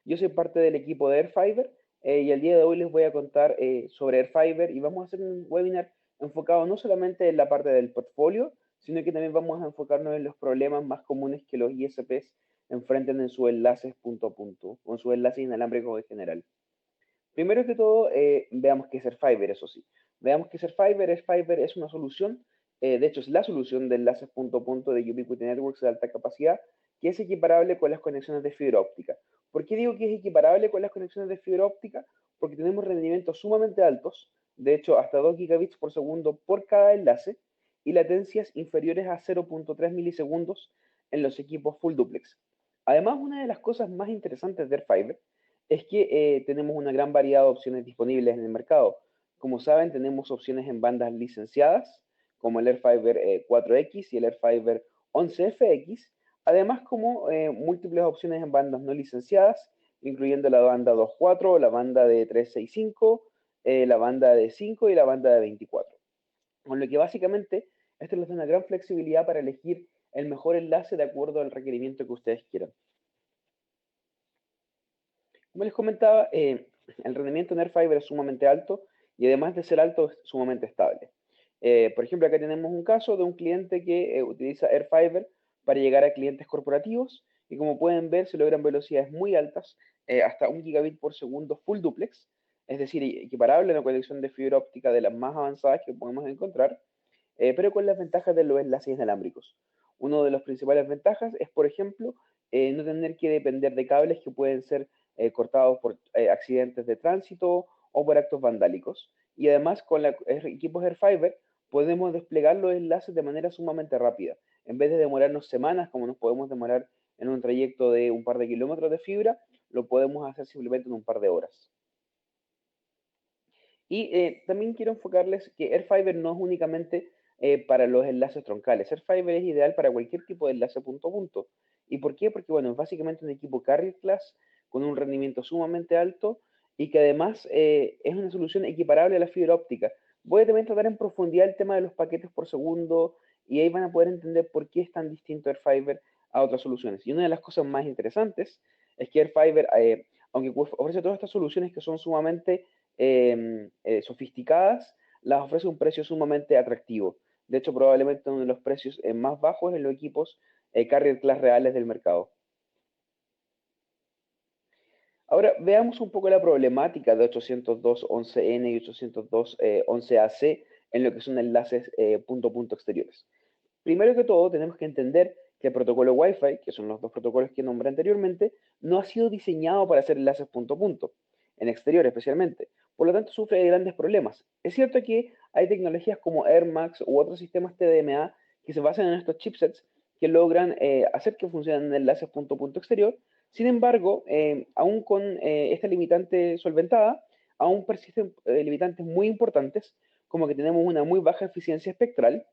Yo soy parte del equipo de Airfiber y el día de hoy les voy a contar sobre Airfiber y vamos a hacer un webinar enfocado no solamente en la parte del portfolio, sino que también vamos a enfocarnos en los problemas más comunes que los ISPs enfrenten en sus enlaces punto a punto o en sus enlaces inalámbricos en general. Primero que todo, veamos qué es Airfiber, eso sí. Veamos qué es Airfiber. Airfiber es una solución, de hecho es la solución de enlaces punto a punto de Ubiquiti Networks de alta capacidad, que es equiparable con las conexiones de fibra óptica. ¿Por qué digo que es equiparable con las conexiones de fibra óptica? Porque tenemos rendimientos sumamente altos, de hecho hasta 2 gigabits por segundo por cada enlace, y latencias inferiores a 0.3 milisegundos en los equipos full duplex. Además, una de las cosas más interesantes de Airfiber es que tenemos una gran variedad de opciones disponibles en el mercado. Como saben, tenemos opciones en bandas licenciadas, como el Airfiber 4X y el Airfiber 11FX, además como múltiples opciones en bandas no licenciadas, incluyendo la banda 2.4, la banda de 365, la banda de 5 y la banda de 24. Con lo que básicamente esto les da una gran flexibilidad para elegir el mejor enlace de acuerdo al requerimiento que ustedes quieran. Como les comentaba, el rendimiento en Airfiber es sumamente alto y además de ser alto es sumamente estable. Por ejemplo, acá tenemos un caso de un cliente que utiliza Airfiber para llegar a clientes corporativos y como pueden ver se logran velocidades muy altas, hasta 1 gigabit por segundo full duplex, es decir, equiparable a una conexión de fibra óptica de las más avanzadas que podemos encontrar, pero con las ventajas de los enlaces inalámbricos. Una de las principales ventajas es, por ejemplo, no tener que depender de cables que pueden ser cortados por accidentes de tránsito o por actos vandálicos. Y además, con equipos Airfiber podemos desplegar los enlaces de manera sumamente rápida. En vez de demorarnos semanas, como nos podemos demorar en un trayecto de un par de kilómetros de fibra, lo podemos hacer simplemente en un par de horas. Y también quiero enfocarles que Airfiber no es únicamente para los enlaces troncales. Airfiber es ideal para cualquier tipo de enlace punto a punto. ¿Y por qué? Porque, bueno, es básicamente un equipo carrier class con un rendimiento sumamente alto y que además es una solución equiparable a la fibra óptica. Voy a también tratar en profundidad el tema de los paquetes por segundo y ahí van a poder entender por qué es tan distinto Airfiber a otras soluciones. Y una de las cosas más interesantes es que Airfiber, aunque ofrece todas estas soluciones que son sumamente sofisticadas, las ofrece a un precio sumamente atractivo. De hecho, probablemente uno de los precios más bajos en los equipos carrier class reales del mercado. Ahora, veamos un poco la problemática de 802.11n y 802.11ac en lo que son enlaces punto a punto exteriores. Primero que todo, tenemos que entender que el protocolo Wi-Fi, que son los dos protocolos que nombré anteriormente, no ha sido diseñado para hacer enlaces punto a punto, en exterior especialmente. Por lo tanto, sufre de grandes problemas. Es cierto que hay tecnologías como AirMax u otros sistemas TDMA que se basan en estos chipsets que logran hacer que funcionen en enlaces punto a punto exterior. Sin embargo, aún con esta limitante solventada, aún persisten limitantes muy importantes, como que tenemos una muy baja eficiencia espectral.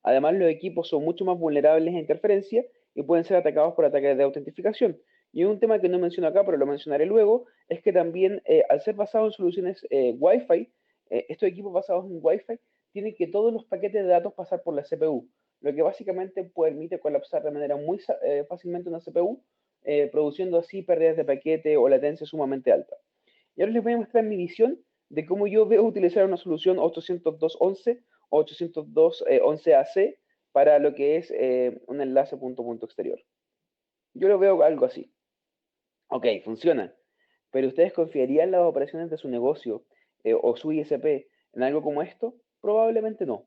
Además, los equipos son mucho más vulnerables a interferencia y pueden ser atacados por ataques de autentificación. Y un tema que no menciono acá, pero lo mencionaré luego, es que también al ser basados en soluciones Wi-Fi, estos equipos basados en Wi-Fi tienen que todos los paquetes de datos pasar por la CPU, lo que básicamente permite colapsar de manera muy fácilmente una CPU, produciendo así pérdidas de paquete o latencia sumamente alta. Y ahora les voy a mostrar mi visión de cómo yo veo utilizar una solución 802.11 o 802.11ac para lo que es un enlace punto a punto exterior. Yo lo veo algo así. Ok, funciona. Pero ¿ustedes confiarían las operaciones de su negocio o su ISP en algo como esto? Probablemente no.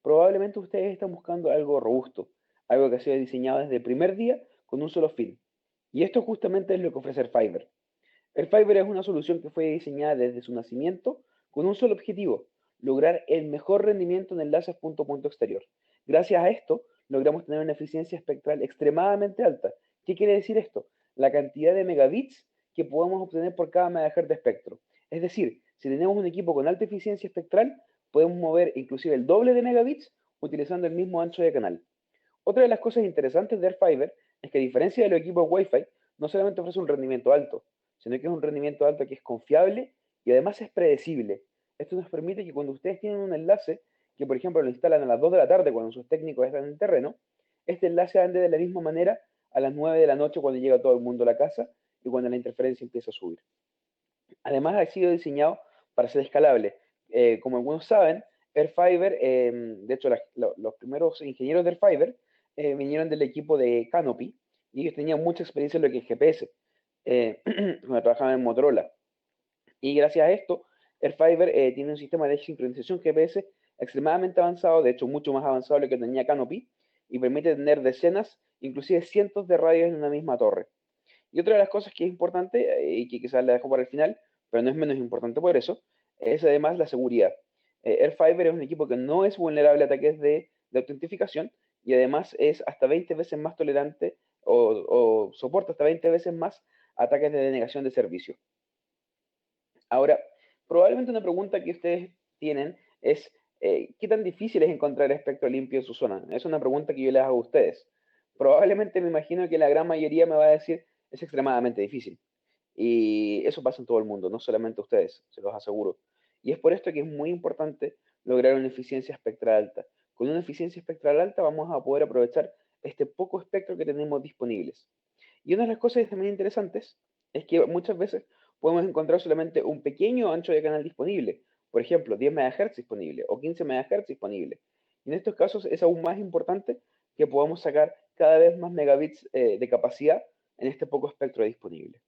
Probablemente ustedes están buscando algo robusto, algo que ha sido diseñado desde el primer día con un solo fin. Y esto justamente es lo que ofrece Fiverr. El Fiverr es una solución que fue diseñada desde su nacimiento con un solo objetivo, lograr el mejor rendimiento en enlaces punto a punto exterior. Gracias a esto, logramos tener una eficiencia espectral extremadamente alta. ¿Qué quiere decir esto? La cantidad de megabits que podemos obtener por cada megahertz de espectro. Es decir, si tenemos un equipo con alta eficiencia espectral, podemos mover inclusive el doble de megabits utilizando el mismo ancho de canal. Otra de las cosas interesantes de AirFiber es que a diferencia de los equipos Wi-Fi, no solamente ofrece un rendimiento alto, sino que es un rendimiento alto que es confiable y además es predecible. Esto nos permite que cuando ustedes tienen un enlace, que por ejemplo lo instalan a las 2 de la tarde cuando sus técnicos están en el terreno, este enlace ande de la misma manera a las 9 de la noche cuando llega todo el mundo a la casa y cuando la interferencia empieza a subir. Además, ha sido diseñado para ser escalable. Como algunos saben, Airfiber, de hecho, los primeros ingenieros de Airfiber vinieron del equipo de Canopy y ellos tenían mucha experiencia en lo que es GPS, cuando trabajaban en Motorola. Y gracias a esto, Airfiber tiene un sistema de sincronización GPS extremadamente avanzado, de hecho, mucho más avanzado de lo que tenía Canopy, y permite tener decenas, inclusive cientos de radios en una misma torre. Y otra de las cosas que es importante, y que quizás la dejo para el final, pero no es menos importante por eso, es además la seguridad. Airfiber es un equipo que no es vulnerable a ataques de autentificación y además es hasta 20 veces más tolerante o soporta hasta 20 veces más ataques de denegación de servicio. Ahora, probablemente una pregunta que ustedes tienen es, ¿qué tan difícil es encontrar espectro limpio en su zona? Es una pregunta que yo les hago a ustedes. Probablemente me imagino que la gran mayoría me va a decir, es extremadamente difícil. Y eso pasa en todo el mundo, no solamente ustedes, se los aseguro. Y es por esto que es muy importante lograr una eficiencia espectral alta. Con una eficiencia espectral alta vamos a poder aprovechar este poco espectro que tenemos disponibles. Y una de las cosas también interesantes es que muchas veces podemos encontrar solamente un pequeño ancho de canal disponible. Por ejemplo, 10 MHz disponible o 15 MHz disponible. Y en estos casos es aún más importante que podamos sacar cada vez más megabits de capacidad en este poco espectro disponible.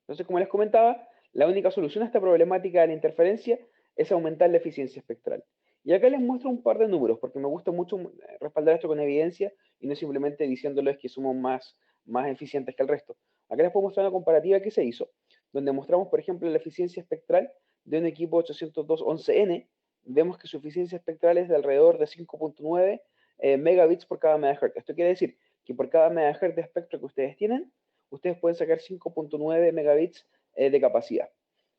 Entonces, como les comentaba, la única solución a esta problemática de la interferencia es aumentar la eficiencia espectral. Y acá les muestro un par de números, porque me gusta mucho respaldar esto con evidencia y no simplemente diciéndoles que somos más eficientes que el resto. Acá les puedo mostrar una comparativa que se hizo, donde mostramos, por ejemplo, la eficiencia espectral de un equipo 802.11n. Vemos que su eficiencia espectral es de alrededor de 5.9 megabits por cada megahertz. Esto quiere decir que por cada megahertz de espectro que ustedes tienen, ustedes pueden sacar 5.9 megabits de capacidad.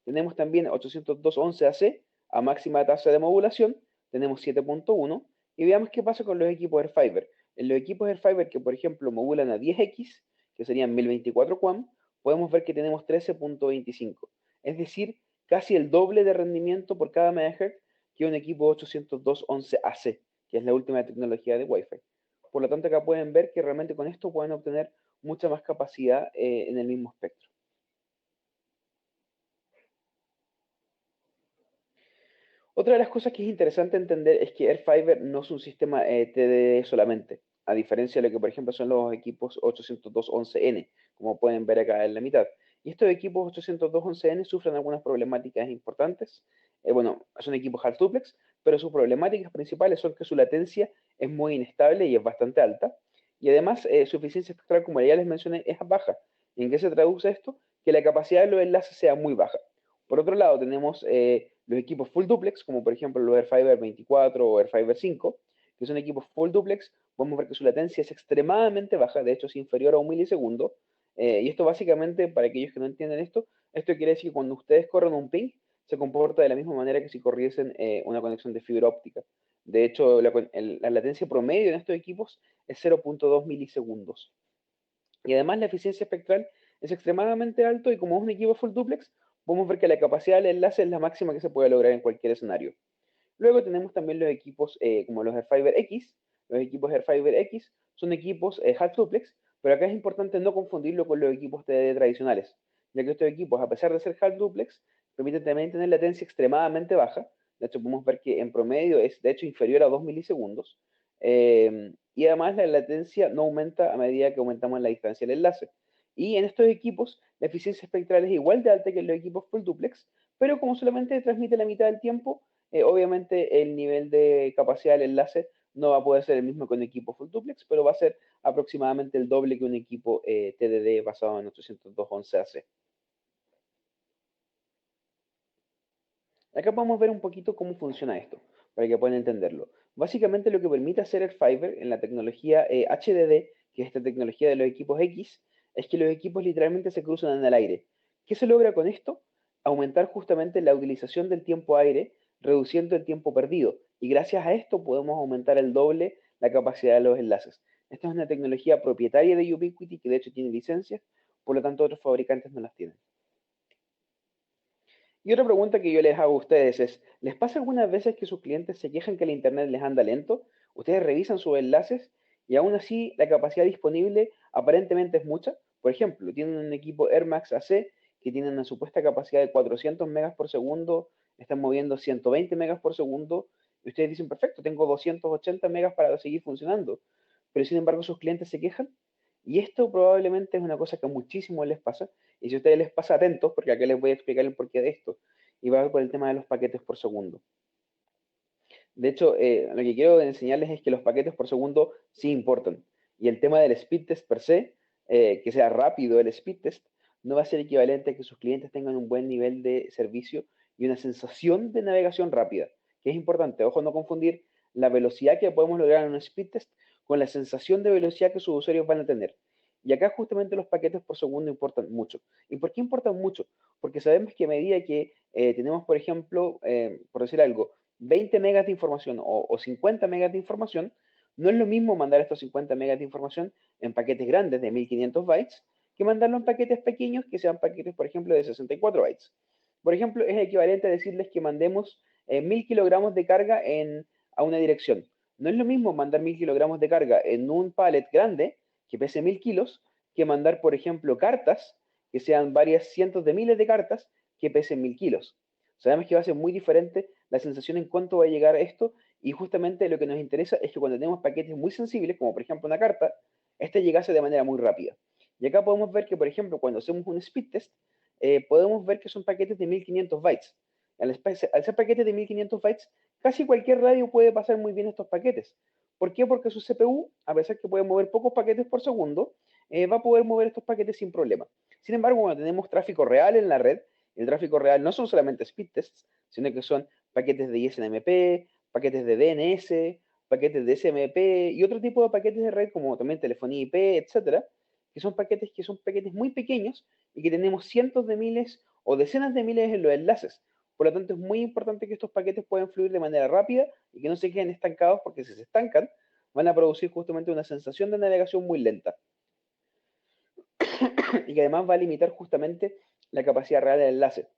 Tenemos también 802.11ac a máxima tasa de modulación, tenemos 7.1 y veamos qué pasa con los equipos Airfiber. En los equipos Airfiber que por ejemplo modulan a 10x, que serían 1024 QAM, podemos ver que tenemos 13.25, es decir, casi el doble de rendimiento por cada megahertz que un equipo 802.11ac, que es la última tecnología de Wi-Fi. Por lo tanto, acá pueden ver que realmente con esto pueden obtener mucha más capacidad en el mismo espectro. Otra de las cosas que es interesante entender es que Airfiber no es un sistema TDD solamente, a diferencia de lo que, por ejemplo, son los equipos 802.11n, como pueden ver acá en la mitad. Y estos equipos 802.11n sufren algunas problemáticas importantes. Bueno, son equipos hard duplex, pero sus problemáticas principales son que su latencia es muy inestable y es bastante alta. Y además, su eficiencia espectral, como ya les mencioné, es baja. ¿Y en qué se traduce esto? Que la capacidad de los enlaces sea muy baja. Por otro lado, tenemos los equipos full duplex, como por ejemplo los Airfiber 24 o Airfiber 5, que son equipos full duplex. Vamos a ver que su latencia es extremadamente baja, de hecho es inferior a un milisegundo. Y esto básicamente, para aquellos que no entienden esto quiere decir que cuando ustedes corren un ping, se comporta de la misma manera que si corriesen una conexión de fibra óptica. De hecho, la latencia promedio en estos equipos es 0.2 milisegundos. Y además la eficiencia espectral es extremadamente alto y como es un equipo full duplex, podemos ver que la capacidad del enlace es la máxima que se puede lograr en cualquier escenario. Luego tenemos también los equipos como los Airfiber X. Los equipos Airfiber X son equipos half duplex, pero acá es importante no confundirlo con los equipos TDD tradicionales, ya que estos equipos, a pesar de ser half duplex, permiten también tener latencia extremadamente baja. De hecho, podemos ver que en promedio es de hecho inferior a 2 milisegundos. Y además la latencia no aumenta a medida que aumentamos la distancia del enlace. Y en estos equipos la eficiencia espectral es igual de alta que en los equipos full duplex, pero como solamente transmite la mitad del tiempo, obviamente el nivel de capacidad del enlace no va a poder ser el mismo que un equipo full duplex, pero va a ser aproximadamente el doble que un equipo TDD basado en 802.11ac. Acá podemos ver un poquito cómo funciona esto, para que puedan entenderlo. Básicamente lo que permite hacer el Fiber en la tecnología HDD, que es esta tecnología de los equipos X, es que los equipos literalmente se cruzan en el aire. ¿Qué se logra con esto? Aumentar justamente la utilización del tiempo aire, reduciendo el tiempo perdido. Y gracias a esto podemos aumentar el doble la capacidad de los enlaces. Esta es una tecnología propietaria de Ubiquiti, que de hecho tiene licencias, por lo tanto otros fabricantes no las tienen. Y otra pregunta que yo les hago a ustedes es, ¿les pasa algunas veces que sus clientes se quejan que el internet les anda lento? Ustedes revisan sus enlaces y aún así la capacidad disponible aparentemente es mucha, Por ejemplo, tienen un equipo Air Max AC que tiene una supuesta capacidad de 400 megas por segundo, están moviendo 120 megas por segundo, y ustedes dicen, perfecto, tengo 280 megas para seguir funcionando, pero sin embargo sus clientes se quejan, y esto probablemente es una cosa que a muchísimos les pasa, y si a ustedes les pasa, atentos, porque acá les voy a explicar el porqué de esto, y va por el tema de los paquetes por segundo. De hecho, lo que quiero enseñarles es que los paquetes por segundo sí importan. Y el tema del speed test per se, que sea rápido el speed test, no va a ser equivalente a que sus clientes tengan un buen nivel de servicio y una sensación de navegación rápida, que es importante. Ojo, no confundir la velocidad que podemos lograr en un speed test con la sensación de velocidad que sus usuarios van a tener. Y acá justamente los paquetes por segundo importan mucho. ¿Y por qué importan mucho? Porque sabemos que a medida que tenemos, por ejemplo, por decir algo, 20 megas de información o 50 megas de información, no es lo mismo mandar estos 50 megas de información en paquetes grandes de 1500 bytes que mandarlo en paquetes pequeños que sean paquetes, por ejemplo, de 64 bytes. Por ejemplo, es equivalente a decirles que mandemos 1000 kilogramos de carga a una dirección. No es lo mismo mandar 1000 kilogramos de carga en un pallet grande que pese 1000 kilos que mandar, por ejemplo, cartas que sean varias cientos de miles de cartas que pesen 1000 kilos. Sabemos que va a ser muy diferente la sensación en cuánto va a llegar esto y justamente lo que nos interesa es que cuando tenemos paquetes muy sensibles, como por ejemplo una carta, este llegase de manera muy rápida. Y acá podemos ver que, por ejemplo, cuando hacemos un speed test, podemos ver que son paquetes de 1500 bytes. Al ser paquetes de 1500 bytes, casi cualquier radio puede pasar muy bien estos paquetes. ¿Por qué? Porque su CPU, a pesar que puede mover pocos paquetes por segundo, va a poder mover estos paquetes sin problema. Sin embargo, cuando tenemos tráfico real en la red, el tráfico real no son solamente speed tests, sino que son paquetes de ISMP, paquetes de DNS, paquetes de SMP y otro tipo de paquetes de red como también telefonía IP, etcétera, que son paquetes muy pequeños y que tenemos cientos de miles o decenas de miles en los enlaces. Por lo tanto, es muy importante que estos paquetes puedan fluir de manera rápida y que no se queden estancados, porque si se estancan, van a producir justamente una sensación de navegación muy lenta y que además va a limitar justamente la capacidad real del enlace.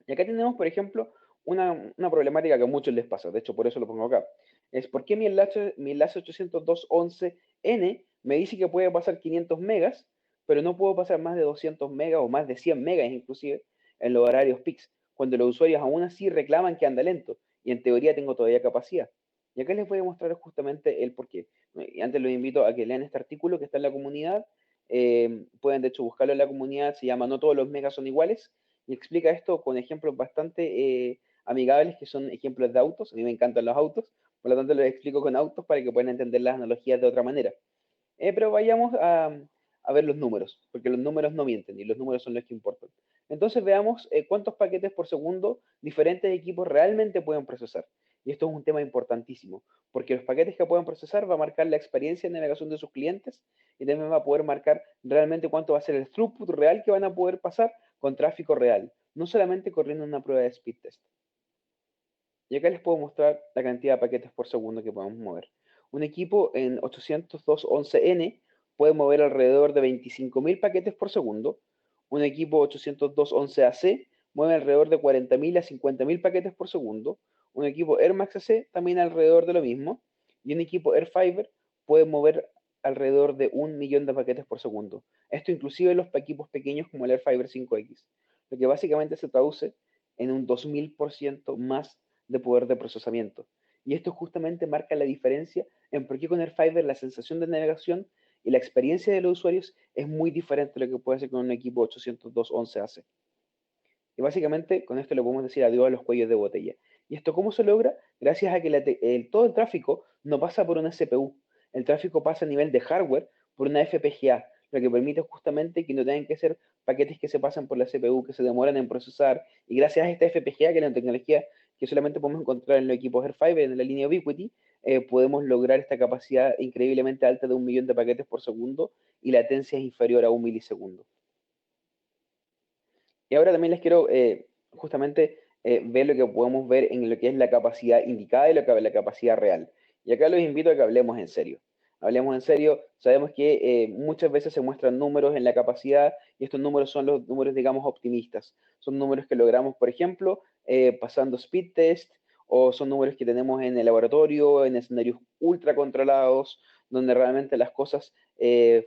Y acá tenemos, por ejemplo, una problemática que a muchos les pasa, de hecho por eso lo pongo acá. Es por qué mi enlace 802.11n me dice que puede pasar 500 megas, pero no puedo pasar más de 200 megas o más de 100 megas inclusive en los horarios peaks, cuando los usuarios aún así reclaman que anda lento y en teoría tengo todavía capacidad. Y acá les voy a mostrar justamente el por qué. Y antes los invito a que lean este artículo que está en la comunidad. Pueden de hecho buscarlo en la comunidad, se llama No todos los megas son iguales y explica esto con ejemplos bastante amigables, que son ejemplos de autos. A mí me encantan los autos, por lo tanto les explico con autos para que puedan entender las analogías de otra manera. Pero vayamos a ver los números, porque los números no mienten y los números son los que importan. Entonces veamos cuántos paquetes por segundo diferentes equipos realmente pueden procesar. Y esto es un tema importantísimo, porque los paquetes que pueden procesar va a marcar la experiencia de navegación de sus clientes y también va a poder marcar realmente cuánto va a ser el throughput real que van a poder pasar con tráfico real, no solamente corriendo una prueba de speed test. Y acá les puedo mostrar la cantidad de paquetes por segundo que podemos mover. Un equipo en 802.11n puede mover alrededor de 25.000 paquetes por segundo. Un equipo 802.11ac mueve alrededor de 40.000 a 50.000 paquetes por segundo. Un equipo Air Max AC también alrededor de lo mismo. Y un equipo Airfiber puede mover alrededor de 1 millón de paquetes por segundo. Esto inclusive en los equipos pequeños como el Airfiber 5X. Lo que básicamente se traduce en un 2000% más de poder de procesamiento. Y esto justamente marca la diferencia en por qué con Airfiber la sensación de navegación y la experiencia de los usuarios es muy diferente a lo que puede ser con un equipo 802.11ac. Y básicamente con esto le podemos decir adiós a los cuellos de botella. ¿Y esto cómo se logra? Gracias a que todo el tráfico no pasa por una CPU. El tráfico pasa a nivel de hardware por una FPGA, lo que permite justamente que no tengan que ser paquetes que se pasan por la CPU, que se demoran en procesar. Y gracias a esta FPGA, que es la tecnología que solamente podemos encontrar en los equipos Airfiber, en la línea Ubiquiti, podemos lograr esta capacidad increíblemente alta de 1 millón de paquetes por segundo y latencia es inferior a 1 milisegundo. Y ahora también les quiero justamente ver lo que podemos ver en lo que es la capacidad indicada y lo que es la capacidad real. Y acá los invito a que hablemos en serio. Hablemos en serio, sabemos que muchas veces se muestran números en la capacidad y estos números son los números, digamos, optimistas. Son números que logramos, por ejemplo, pasando speed test o son números que tenemos en el laboratorio, en escenarios ultra controlados, donde realmente las cosas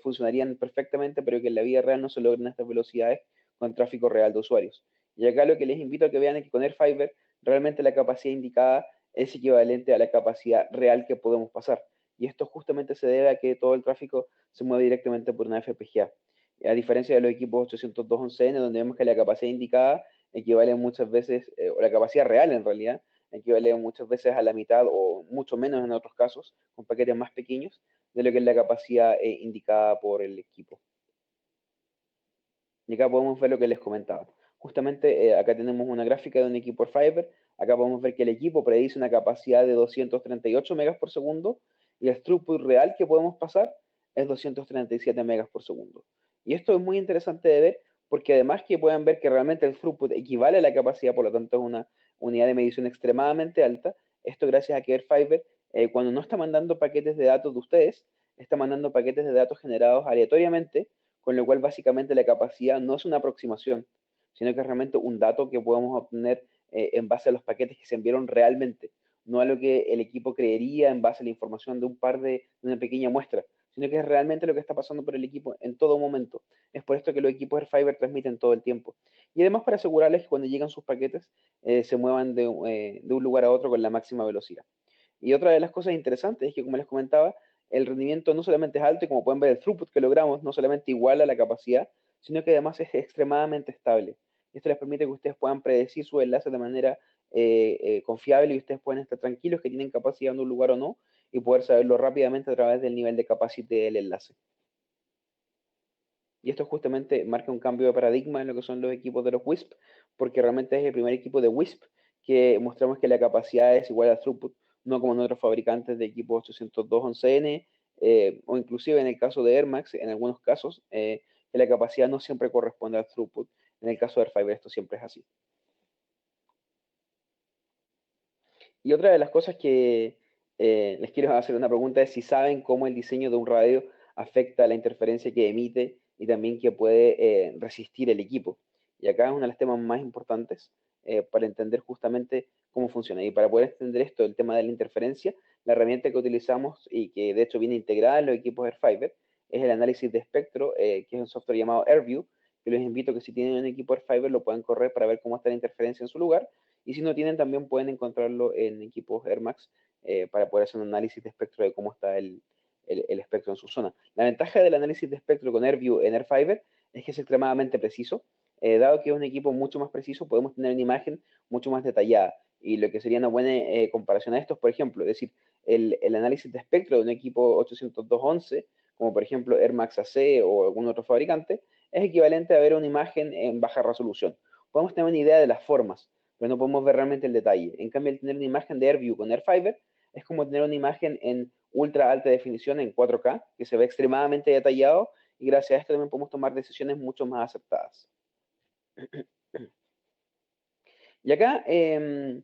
funcionarían perfectamente, pero que en la vida real no se logran estas velocidades con tráfico real de usuarios. Y acá lo que les invito a que vean es que con Airfiber realmente la capacidad indicada es equivalente a la capacidad real que podemos pasar. Y esto justamente se debe a que todo el tráfico se mueve directamente por una FPGA. A diferencia de los equipos 802.11n, donde vemos que la capacidad indicada equivale muchas veces, o la capacidad real en realidad, equivale muchas veces a la mitad o mucho menos en otros casos, con paquetes más pequeños, de lo que es la capacidad indicada por el equipo. Y acá podemos ver lo que les comentaba. Justamente acá tenemos una gráfica de un equipo Fiber. Acá podemos ver que el equipo predice una capacidad de 238 megas por segundo y el throughput real que podemos pasar es 237 megas por segundo. Y esto es muy interesante de ver porque además que pueden ver que realmente el throughput equivale a la capacidad, por lo tanto es una unidad de medición extremadamente alta. Esto gracias a que Airfiber, cuando no está mandando paquetes de datos de ustedes, está mandando paquetes de datos generados aleatoriamente, con lo cual básicamente la capacidad no es una aproximación, sino que es realmente un dato que podemos obtener en base a los paquetes que se enviaron realmente, no a lo que el equipo creería en base a la información de un par de una pequeña muestra, sino que es realmente lo que está pasando por el equipo en todo momento. Es por esto que los equipos Airfiber transmiten todo el tiempo. Y además para asegurarles que cuando llegan sus paquetes se muevan de un lugar a otro con la máxima velocidad. Y otra de las cosas interesantes es que, como les comentaba, el rendimiento no solamente es alto, y como pueden ver, el throughput que logramos no solamente iguala a la capacidad, sino que además es extremadamente estable. Esto les permite que ustedes puedan predecir sus enlaces de manera confiable y ustedes pueden estar tranquilos que tienen capacidad en un lugar o no y poder saberlo rápidamente a través del nivel de capacidad del enlace. Y esto justamente marca un cambio de paradigma en lo que son los equipos de los WISP, porque realmente es el primer equipo de WISP que mostramos que la capacidad es igual al throughput, no como en otros fabricantes de equipos 802.11n, o inclusive en el caso de Air Max, en algunos casos, que la capacidad no siempre corresponde al throughput. En el caso de Airfiber esto siempre es así. Y otra de las cosas que les quiero hacer una pregunta es si saben cómo el diseño de un radio afecta la interferencia que emite y también que puede resistir el equipo. Y acá es uno de los temas más importantes para entender justamente cómo funciona. Y para poder entender esto, el tema de la interferencia, la herramienta que utilizamos y que de hecho viene integrada en los equipos Airfiber es el análisis de espectro, que es un software llamado AirView, que les invito a que si tienen un equipo Airfiber lo puedan correr para ver cómo está la interferencia en su lugar y si no tienen, también pueden encontrarlo en equipos Air Max para poder hacer un análisis de espectro de cómo está el espectro en su zona. La ventaja del análisis de espectro con AirView en Airfiber es que es extremadamente preciso. Dado que es un equipo mucho más preciso, podemos tener una imagen mucho más detallada. Y lo que sería una buena comparación a esto es, por ejemplo, es decir, el análisis de espectro de un equipo 802.11, como por ejemplo Air Max AC o algún otro fabricante, es equivalente a ver una imagen en baja resolución. Podemos tener una idea de las formas, pero no podemos ver realmente el detalle. En cambio, el tener una imagen de AirView con Airfiber es como tener una imagen en ultra alta definición en 4K, que se ve extremadamente detallado, y gracias a esto también podemos tomar decisiones mucho más acertadas. Y acá yo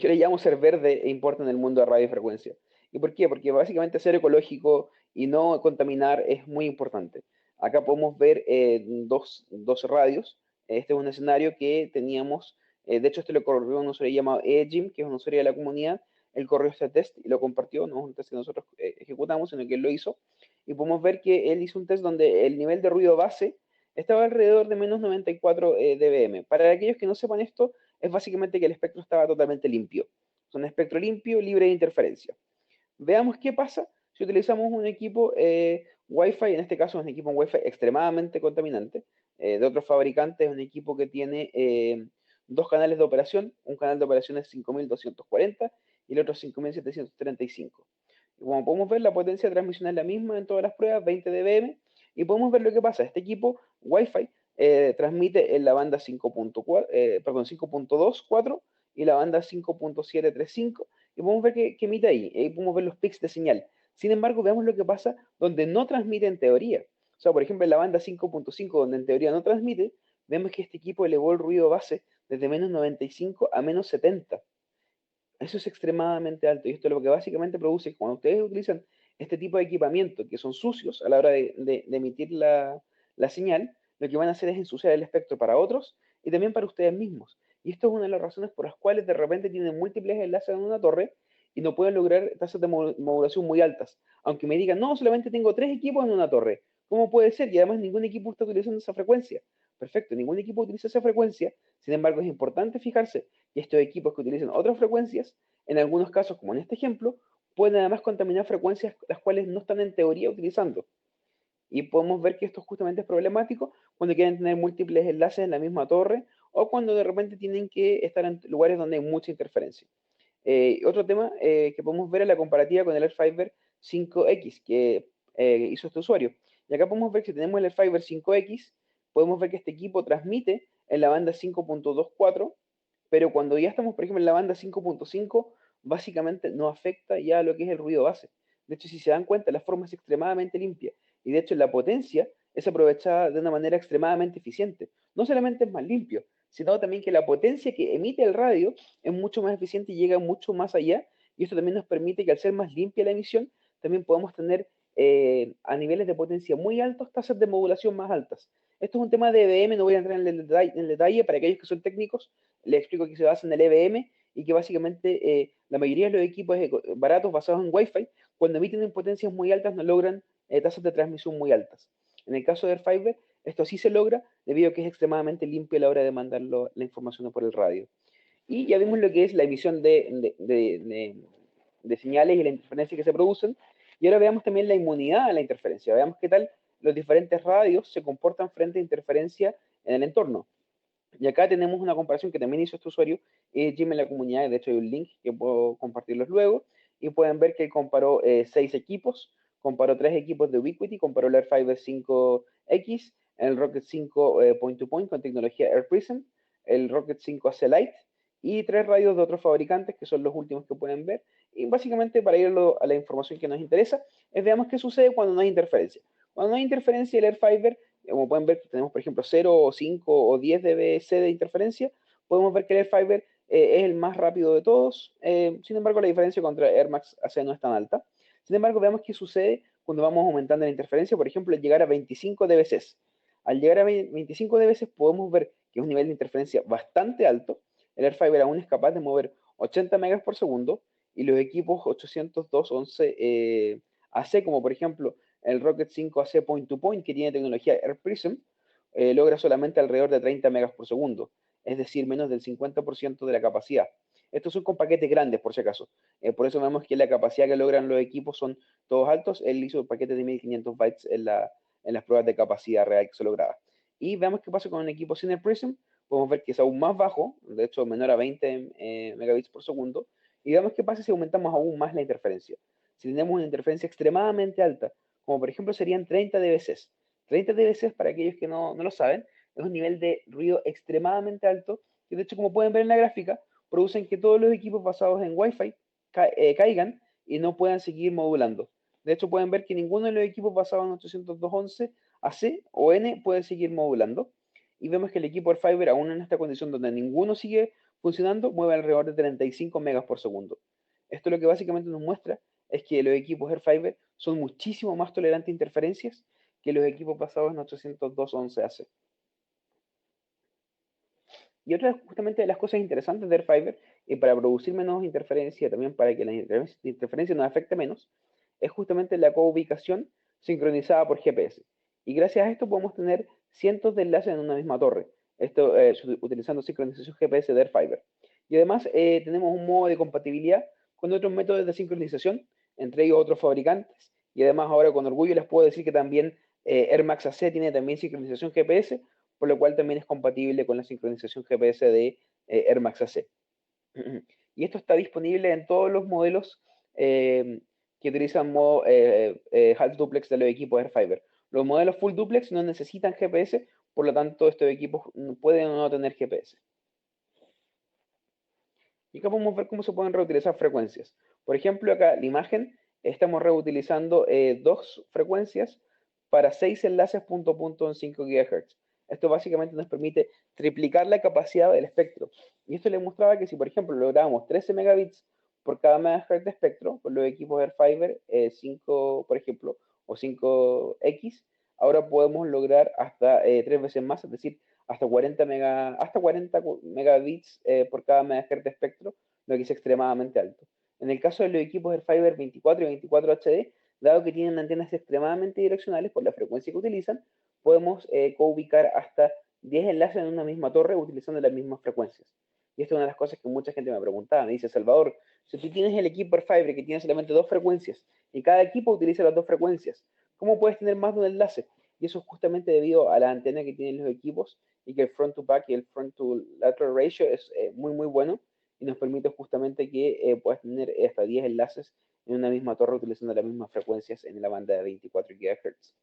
le llamo ser verde e importa en el mundo de radiofrecuencia. ¿Y por qué? Porque básicamente ser ecológico y no contaminar es muy importante. Acá podemos ver dos radios. Este es un escenario que teníamos, de hecho este lo corrió un usuario llamado Jim, que es un usuario de la comunidad. Él corrió este test y lo compartió, no es un test que nosotros ejecutamos, sino que él lo hizo. Y podemos ver que él hizo un test donde el nivel de ruido base estaba alrededor de menos 94 dBm. Para aquellos que no sepan esto, es básicamente que el espectro estaba totalmente limpio. Es un espectro limpio, libre de interferencia. Veamos qué pasa si utilizamos un equipo Wi-Fi, en este caso es un equipo Wi-Fi extremadamente contaminante, de otros fabricantes, es un equipo que tiene dos canales de operación, un canal de operación es 5240 y el otro 5735. Y como podemos ver, la potencia de transmisión es la misma en todas las pruebas, 20 dBm, y podemos ver lo que pasa. Este equipo Wi-Fi transmite en la banda 5.2.4 y la banda 5.735 y podemos ver que emite ahí, ahí podemos ver los pics de señal. Sin embargo, veamos lo que pasa donde no transmite en teoría. O sea, por ejemplo, en la banda 5.5, donde en teoría no transmite, vemos que este equipo elevó el ruido base desde menos 95 a menos 70. Eso es extremadamente alto y esto lo que básicamente produce es que cuando ustedes utilizan este tipo de equipamiento que son sucios a la hora de emitir la señal, lo que van a hacer es ensuciar el espectro para otros y también para ustedes mismos. Y esto es una de las razones por las cuales de repente tienen múltiples enlaces en una torre y no pueden lograr tasas de modulación muy altas. Aunque me digan, no, solamente tengo 3 equipos en una torre. ¿Cómo puede ser? Y además ningún equipo está utilizando esa frecuencia. Perfecto, ningún equipo utiliza esa frecuencia. Sin embargo, es importante fijarse que estos equipos que utilizan otras frecuencias, en algunos casos, como en este ejemplo, pueden además contaminar frecuencias las cuales no están en teoría utilizando. Y podemos ver que esto justamente es problemático cuando quieren tener múltiples enlaces en la misma torre o cuando de repente tienen que estar en lugares donde hay mucha interferencia. Otro tema que podemos ver es la comparativa con el Airfiber 5X que hizo este usuario. Y acá podemos ver que si tenemos el Airfiber 5X, podemos ver que este equipo transmite en la banda 5.24, pero cuando ya estamos, por ejemplo, en la banda 5.5, básicamente no afecta ya a lo que es el ruido base. De hecho, si se dan cuenta, la forma es extremadamente limpia. Y de hecho, la potencia es aprovechada de una manera extremadamente eficiente. No solamente es más limpio, sino también que la potencia que emite el radio es mucho más eficiente y llega mucho más allá. Y esto también nos permite que al ser más limpia la emisión, también podamos tener a niveles de potencia muy altos tasas de modulación más altas. Esto es un tema de EBM, no voy a entrar en el detalle, para aquellos que son técnicos, les explico que se basa en el EBM y que básicamente la mayoría de los equipos baratos basados en Wi-Fi, cuando emiten en potencias muy altas, no logran tasas de transmisión muy altas. En el caso de Airfiber, esto sí se logra debido a que es extremadamente limpio a la hora de mandar la información por el radio. Y ya vimos lo que es la emisión de señales y la interferencia que se producen. Y ahora veamos también la inmunidad a la interferencia. Veamos qué tal los diferentes radios se comportan frente a interferencia en el entorno. Y acá tenemos una comparación que también hizo este usuario, Jim en la comunidad, de hecho hay un link que puedo compartirlos luego, y pueden ver que él comparó 6 equipos, comparó 3 equipos de Ubiquiti, comparó el Airfiber 5X, el Rocket 5 Point-to-Point con tecnología AirPrism, el Rocket 5 AC Lite, y 3 radios de otros fabricantes, que son los últimos que pueden ver. Y básicamente, para ir a la información que nos interesa, veamos qué sucede cuando no hay interferencia. Cuando no hay interferencia, el Airfiber, como pueden ver, tenemos por ejemplo 0 o 5 o 10 dBc de interferencia, podemos ver que el Airfiber es el más rápido de todos. Sin embargo, la diferencia contra Air Max AC no es tan alta. Sin embargo, veamos qué sucede cuando vamos aumentando la interferencia, por ejemplo, al llegar a 25 dBc. Al llegar a 25 dBc podemos ver que es un nivel de interferencia bastante alto. El Airfiber aún es capaz de mover 80 megas por segundo y los equipos 802.11 AC, como por ejemplo el Rocket 5AC Point-to-Point, que tiene tecnología AirPrism, logra solamente alrededor de 30 megas por segundo, es decir, menos del 50% de la capacidad. Estos son con paquetes grandes, por si acaso. Por eso vemos que la capacidad que logran los equipos son todos altos. Él hizo paquetes de 1500 bytes en las pruebas de capacidad real que se lograba. Y veamos qué pasa con un equipo sin el Prism. Podemos ver que es aún más bajo, de hecho menor a 20 megabits por segundo. Y veamos qué pasa si aumentamos aún más la interferencia. Si tenemos una interferencia extremadamente alta, como por ejemplo serían 30 dBc. 30 dBc, para aquellos que no lo saben, es un nivel de ruido extremadamente alto, que de hecho, como pueden ver en la gráfica, producen que todos los equipos basados en Wi-Fi caigan y no puedan seguir modulando. De hecho, pueden ver que ninguno de los equipos basados en 802.11 AC o N puede seguir modulando. Y vemos que el equipo Airfiber, aún en esta condición donde ninguno sigue funcionando, mueve alrededor de 35 megas por segundo. Esto lo que básicamente nos muestra es que los equipos Airfiber son muchísimo más tolerantes a interferencias que los equipos basados en 802.11ac. Y otra justamente de las cosas interesantes de Airfiber, y para producir menos interferencia, también para que la interferencia nos afecte menos, es justamente la coubicación sincronizada por GPS. Y gracias a esto podemos tener cientos de enlaces en una misma torre, esto utilizando sincronización GPS de Airfiber. Y además tenemos un modo de compatibilidad con otros métodos de sincronización, entre ellos otros fabricantes. Y además ahora con orgullo les puedo decir que también Air Max AC tiene también sincronización GPS, por lo cual también es compatible con la sincronización GPS de Air Max AC. Y esto está disponible en todos los modelos que utilizan modo half duplex de los equipos Airfiber. Los modelos full duplex no necesitan GPS, por lo tanto estos equipos pueden o no tener GPS. Y acá podemos ver cómo se pueden reutilizar frecuencias. Por ejemplo, acá la imagen, estamos reutilizando 2 frecuencias para 6 enlaces punto a punto en 5 GHz. Esto básicamente nos permite triplicar la capacidad del espectro. Y esto le mostraba que si, por ejemplo, lográbamos 13 megabits por cada megahertz de espectro, con los equipos Airfiber 5, por ejemplo, o 5X, ahora podemos lograr hasta 3 veces más, es decir, hasta 40 megabits por cada megahertz de espectro, lo que es extremadamente alto. En el caso de los equipos AirFiber 24 y 24 HD, dado que tienen antenas extremadamente direccionales por la frecuencia que utilizan, podemos co-ubicar hasta 10 enlaces en una misma torre utilizando las mismas frecuencias. Y esta es una de las cosas que mucha gente me preguntaba. Me dice, Salvador, si tú tienes el equipo AirFiber que tiene solamente dos frecuencias y cada equipo utiliza las dos frecuencias, ¿cómo puedes tener más de un enlace? Y eso es justamente debido a la antena que tienen los equipos y que el front to back y el front to lateral ratio es muy bueno y nos permite justamente que puedas tener hasta 10 enlaces en una misma torre utilizando las mismas frecuencias en la banda de 24 GHz.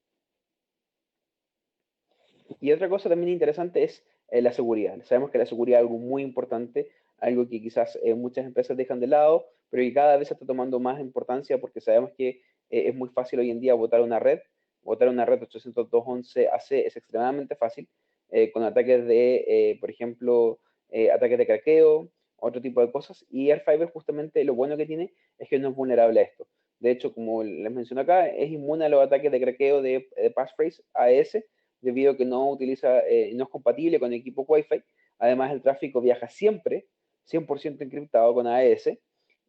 Y otra cosa también interesante es la seguridad. Sabemos que la seguridad es algo muy importante, algo que quizás muchas empresas dejan de lado, pero que cada vez se está tomando más importancia porque sabemos que es muy fácil hoy en día botar una red. Botar una red 802.11ac es extremadamente fácil, con ataques de, por ejemplo, ataques de craqueo, otro tipo de cosas. Y AirFiber justamente lo bueno que tiene es que no es vulnerable a esto. De hecho, como les menciono acá, es inmune a los ataques de craqueo de passphrase AES, debido a que no utiliza, no es compatible con equipos Wi-Fi. Además, el tráfico viaja siempre 100% encriptado con AES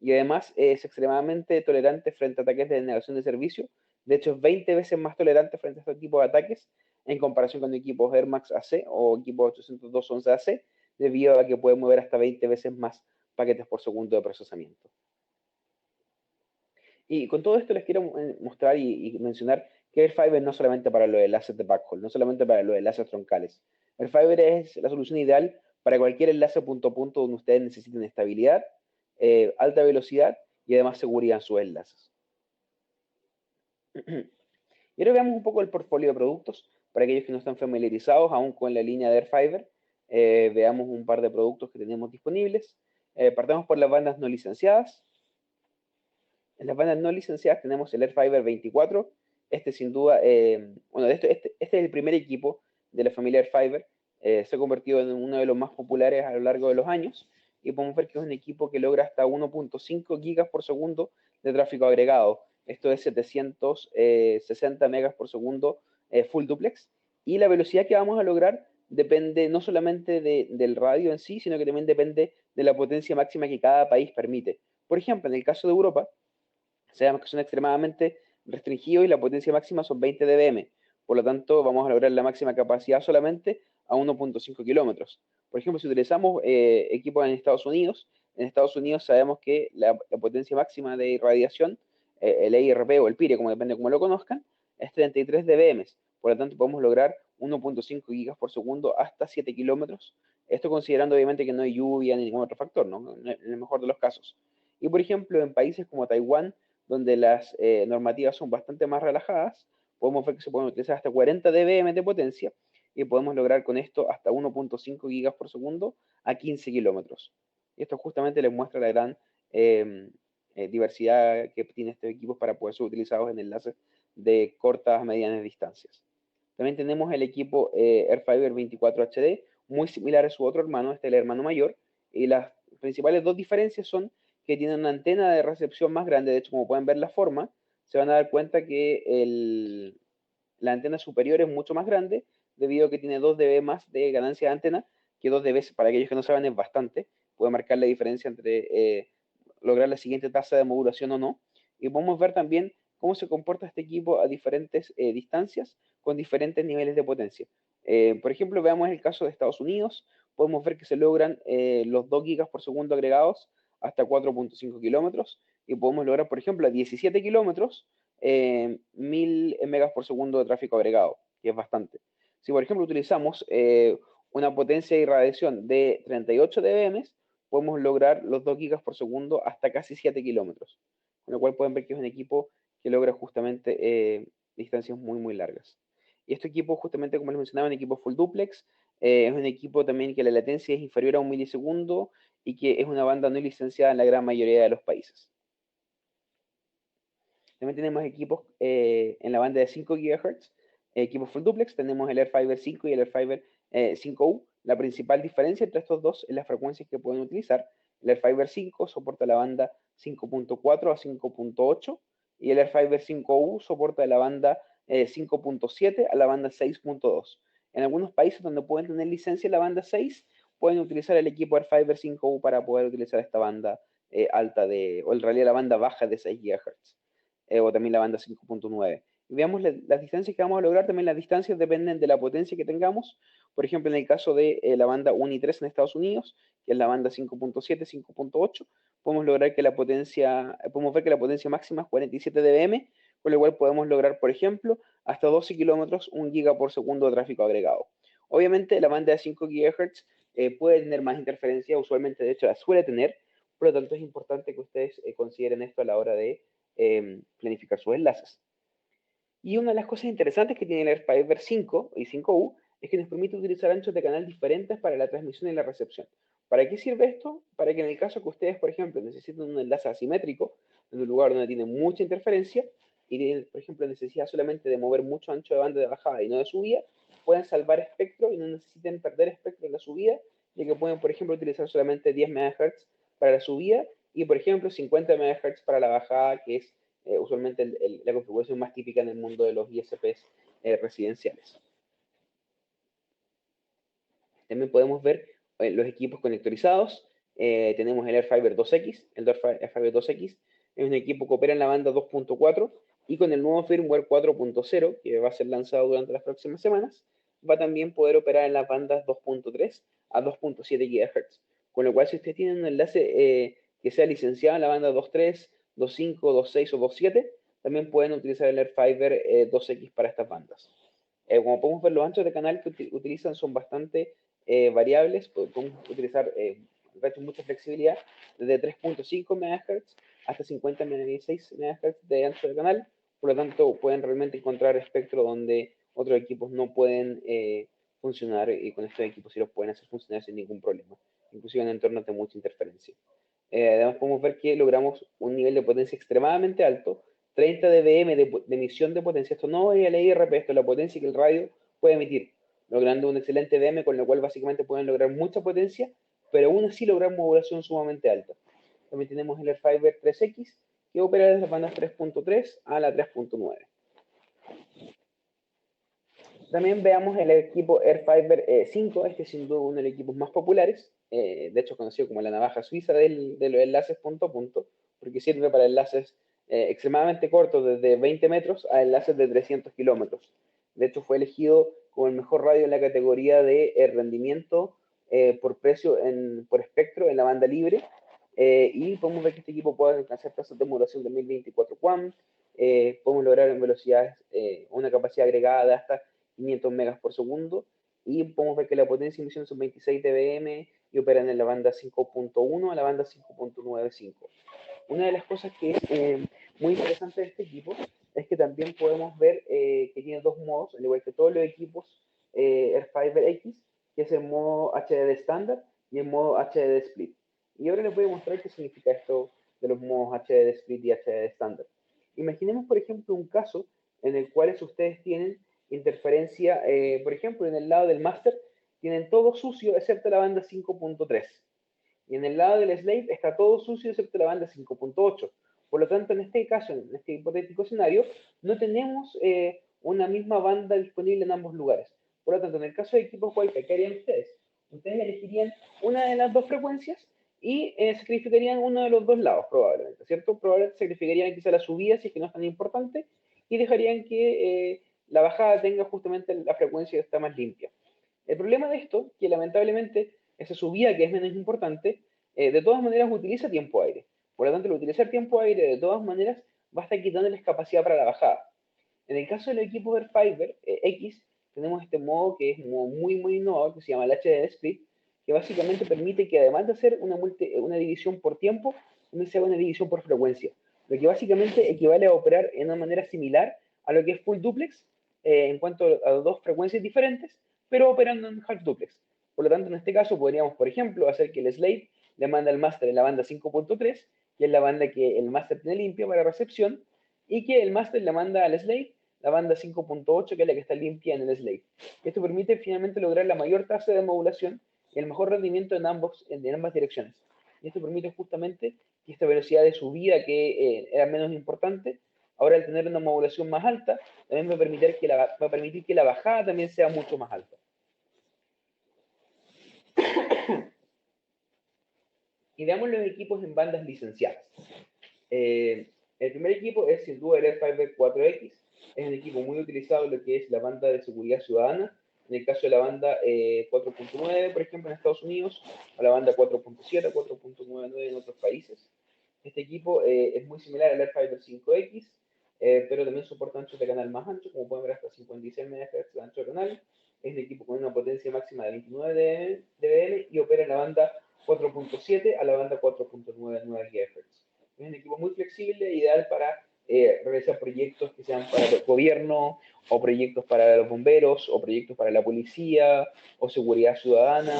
y además es extremadamente tolerante frente a ataques de denegación de servicio. De hecho, es 20 veces más tolerante frente a este tipo de ataques en comparación con equipos Air Max AC o equipos 802.11ac, debido a que puede mover hasta 20 veces más paquetes por segundo de procesamiento. Y con todo esto les quiero mostrar y mencionar que AirFiber no solamente para los enlaces de backhaul, no solamente para los enlaces troncales. AirFiber es la solución ideal para cualquier enlace punto a punto donde ustedes necesiten estabilidad, alta velocidad y además seguridad en sus enlaces. Y ahora veamos un poco el portfolio de productos para aquellos que no están familiarizados aún con la línea de AirFiber. Veamos un par de productos que tenemos disponibles. Partamos por las bandas no licenciadas. En las bandas no licenciadas tenemos el AirFiber 24. Este sin duda, bueno, este es el primer equipo de la familia AirFiber. Se ha convertido en uno de los más populares a lo largo de los años y podemos ver que es un equipo que logra hasta 1.5 gigas por segundo de tráfico agregado. Esto es 760 megas por segundo full duplex. Y la velocidad que vamos a lograr depende no solamente del radio en sí, sino que también depende de la potencia máxima que cada país permite. Por ejemplo, en el caso de Europa, sabemos que son extremadamente restringidos y la potencia máxima son 20 dBm. Por lo tanto, vamos a lograr la máxima capacidad solamente a 1.5 kilómetros. Por ejemplo, si utilizamos equipos en Estados Unidos sabemos que la potencia máxima de irradiación, el EIRP o el PIRE, como depende de cómo lo conozcan, es 33 dBm. Por lo tanto, podemos lograr 1.5 gigas por segundo hasta 7 kilómetros. Esto considerando obviamente que no hay lluvia ni ningún otro factor, ¿no? En el mejor de los casos. Y por ejemplo, en países como Taiwán, donde las normativas son bastante más relajadas, podemos ver que se pueden utilizar hasta 40 dBm de potencia y podemos lograr con esto hasta 1.5 gigas por segundo a 15 kilómetros. Y esto justamente les muestra la gran diversidad que tiene estos equipos para poder ser utilizados en enlaces de cortas a medianas distancias. También tenemos el equipo AirFiber 24 HD, muy similar a su otro hermano, este es el hermano mayor, y las principales dos diferencias son que tiene una antena de recepción más grande. De hecho, como pueden ver la forma, se van a dar cuenta que la antena superior es mucho más grande debido a que tiene 2 dB más de ganancia de antena, que 2 dB, para aquellos que no saben, es bastante. Puede marcar la diferencia entre lograr la siguiente tasa de modulación o no. Y podemos ver también cómo se comporta este equipo a diferentes distancias con diferentes niveles de potencia. Por ejemplo, veamos el caso de Estados Unidos. Podemos ver que se logran los 2 gigas por segundo agregados hasta 4.5 kilómetros y podemos lograr, por ejemplo, a 17 kilómetros 1000 megas por segundo de tráfico agregado, que es bastante. Si, por ejemplo, utilizamos una potencia de irradiación de 38 dBm, podemos lograr los 2 gigas por segundo hasta casi 7 kilómetros, con lo cual pueden ver que es un equipo que logra justamente distancias muy largas. Y este equipo, justamente como les mencionaba, es un equipo full duplex, es un equipo también que la latencia es inferior a un milisegundo y que es una banda no licenciada en la gran mayoría de los países. También tenemos equipos en la banda de 5 GHz, equipos full duplex, tenemos el AirFiber 5 y el AirFiber 5U. La principal diferencia entre estos dos es las frecuencias que pueden utilizar. El AirFiber 5 soporta la banda 5.4 a 5.8 y el AirFiber 5U soporta la banda 5.7 a la banda 6.2. En algunos países donde pueden tener licencia en la banda 6, pueden utilizar el equipo AirFiber 5U para poder utilizar esta banda alta o en realidad la banda baja de 6 GHz, o también la banda 5.9. Y veamos las distancias que vamos a lograr, también las distancias dependen de la potencia que tengamos. Por ejemplo, en el caso de la banda 1 y 3 en Estados Unidos, que es la banda 5.7, 5.8, podemos lograr que podemos ver que la potencia máxima es 47 dBm, con lo cual podemos lograr, por ejemplo, hasta 12 kilómetros, 1 giga por segundo de tráfico agregado. Obviamente, la banda de 5 GHz puede tener más interferencia, usualmente de hecho la suele tener, por lo tanto es importante que ustedes consideren esto a la hora de planificar sus enlaces. Y una de las cosas interesantes que tiene el AirFiber 5 y 5U es que nos permite utilizar anchos de canal diferentes para la transmisión y la recepción. ¿Para qué sirve esto? Para que en el caso que ustedes, por ejemplo, necesiten un enlace asimétrico en un lugar donde tiene mucha interferencia y tienen, por ejemplo, necesidad solamente de mover mucho ancho de banda de bajada y no de subida, pueden salvar espectro y no necesiten perder espectro en la subida, ya que pueden, por ejemplo, utilizar solamente 10 MHz para la subida y, por ejemplo, 50 MHz para la bajada, que es usualmente la configuración más típica en el mundo de los ISPs residenciales. También podemos ver los equipos conectorizados. Tenemos el AirFiber 2X. El AirFiber 2X es un equipo que opera en la banda 2.4 y con el nuevo firmware 4.0 que va a ser lanzado durante las próximas semanas, va a también poder operar en las bandas 2.3 a 2.7 GHz. Con lo cual, si ustedes tienen un enlace que sea licenciado en la banda 2.3, 2.5, 2.6 o 2.7, también pueden utilizar el AirFiber 2X para estas bandas. Como podemos ver, los anchos de canal que utilizan son bastante variables, podemos utilizar mucha flexibilidad, desde 3.5 MHz hasta 50,6 MHz de ancho de canal, por lo tanto pueden realmente encontrar espectro donde otros equipos no pueden funcionar, y con estos equipos sí los pueden hacer funcionar sin ningún problema, inclusive en entornos de mucha interferencia. Además podemos ver que logramos un nivel de potencia extremadamente alto, 30 dBm de emisión de potencia. Esto no es el IRP, esto es la potencia que el radio puede emitir, logrando un excelente dm, con lo cual básicamente pueden lograr mucha potencia, pero aún así lograr modulación sumamente alta. También tenemos el AirFiber 3X, que opera desde las bandas 3.3 a la 3.9. También veamos el equipo AirFiber 5, este es sin duda uno de los equipos más populares, de hecho conocido como la navaja suiza de los enlaces punto a punto, porque sirve para enlaces extremadamente cortos, desde 20 metros a enlaces de 300 kilómetros. De hecho, fue elegido como el mejor radio en la categoría de rendimiento por precio, por espectro en la banda libre, y podemos ver que este equipo puede alcanzar tasas de modulación de 1024 QAM, podemos lograr en velocidades, una capacidad agregada de hasta 500 megas por segundo, y podemos ver que la potencia de emisión son 26 dBm y operan en la banda 5.1 a la banda 5.95. Una de las cosas que es muy interesante de este equipo es que también podemos ver que tiene dos modos, al igual que todos los equipos AirFiber X, que es el modo HDD estándar y el modo HDD Split. Y ahora les voy a mostrar qué significa esto de los modos HDD Split y HDD estándar. Imaginemos, por ejemplo, un caso en el cual ustedes tienen interferencia, por ejemplo, en el lado del máster tienen todo sucio excepto la banda 5.3. Y en el lado del slave está todo sucio excepto la banda 5.8. Por lo tanto, en este caso, en este hipotético escenario, no tenemos una misma banda disponible en ambos lugares. Por lo tanto, en el caso de equipos Wi-Fi, ¿qué harían ustedes? Ustedes elegirían una de las dos frecuencias y sacrificarían uno de los dos lados, probablemente, ¿cierto? Probablemente sacrificarían quizá la subida, si es que no es tan importante, y dejarían que la bajada tenga justamente la frecuencia que está más limpia. El problema de esto, que lamentablemente esa subida que es menos importante, de todas maneras utiliza tiempo aire. Por lo tanto, al utilizar tiempo aire, de todas maneras, va a estar quitándoles capacidad para la bajada. En el caso del equipo AirFiber X, tenemos este modo que es muy innovador, que se llama el HDD Split, que básicamente permite que además de hacer una división por tiempo, también se haga una división por frecuencia. Lo que básicamente equivale a operar en una manera similar a lo que es full duplex, en cuanto a dos frecuencias diferentes, pero operando en half duplex. Por lo tanto, en este caso podríamos, por ejemplo, hacer que el slave le manda al master en la banda 5.3, que es la banda que el master tiene limpia para recepción, y que el master le manda al slave la banda 5.8, que es la que está limpia en el slave. Esto permite finalmente lograr la mayor tasa de modulación y el mejor rendimiento en ambas direcciones. Y esto permite justamente que esta velocidad de subida, que era menos importante, ahora al tener una modulación más alta, también va a permitir que la bajada también sea mucho más alta. Y veamos los equipos en bandas licenciadas. El primer equipo es sin duda el Airfiber 4X. Es un equipo muy utilizado en lo que es la banda de seguridad ciudadana. En el caso de la banda 4.9, por ejemplo, en Estados Unidos, o la banda 4.7, 4.99 en otros países. Este equipo es muy similar al Airfiber 5X, pero también soporta anchos de canal más anchos, como pueden ver hasta 56 MHz de ancho de canal. Es un equipo con una potencia máxima de 29 dBm y opera en la banda 4.7 a la banda 4.99 GHz. Es un equipo muy flexible, ideal para realizar proyectos que sean para el gobierno, o proyectos para los bomberos, o proyectos para la policía, o seguridad ciudadana.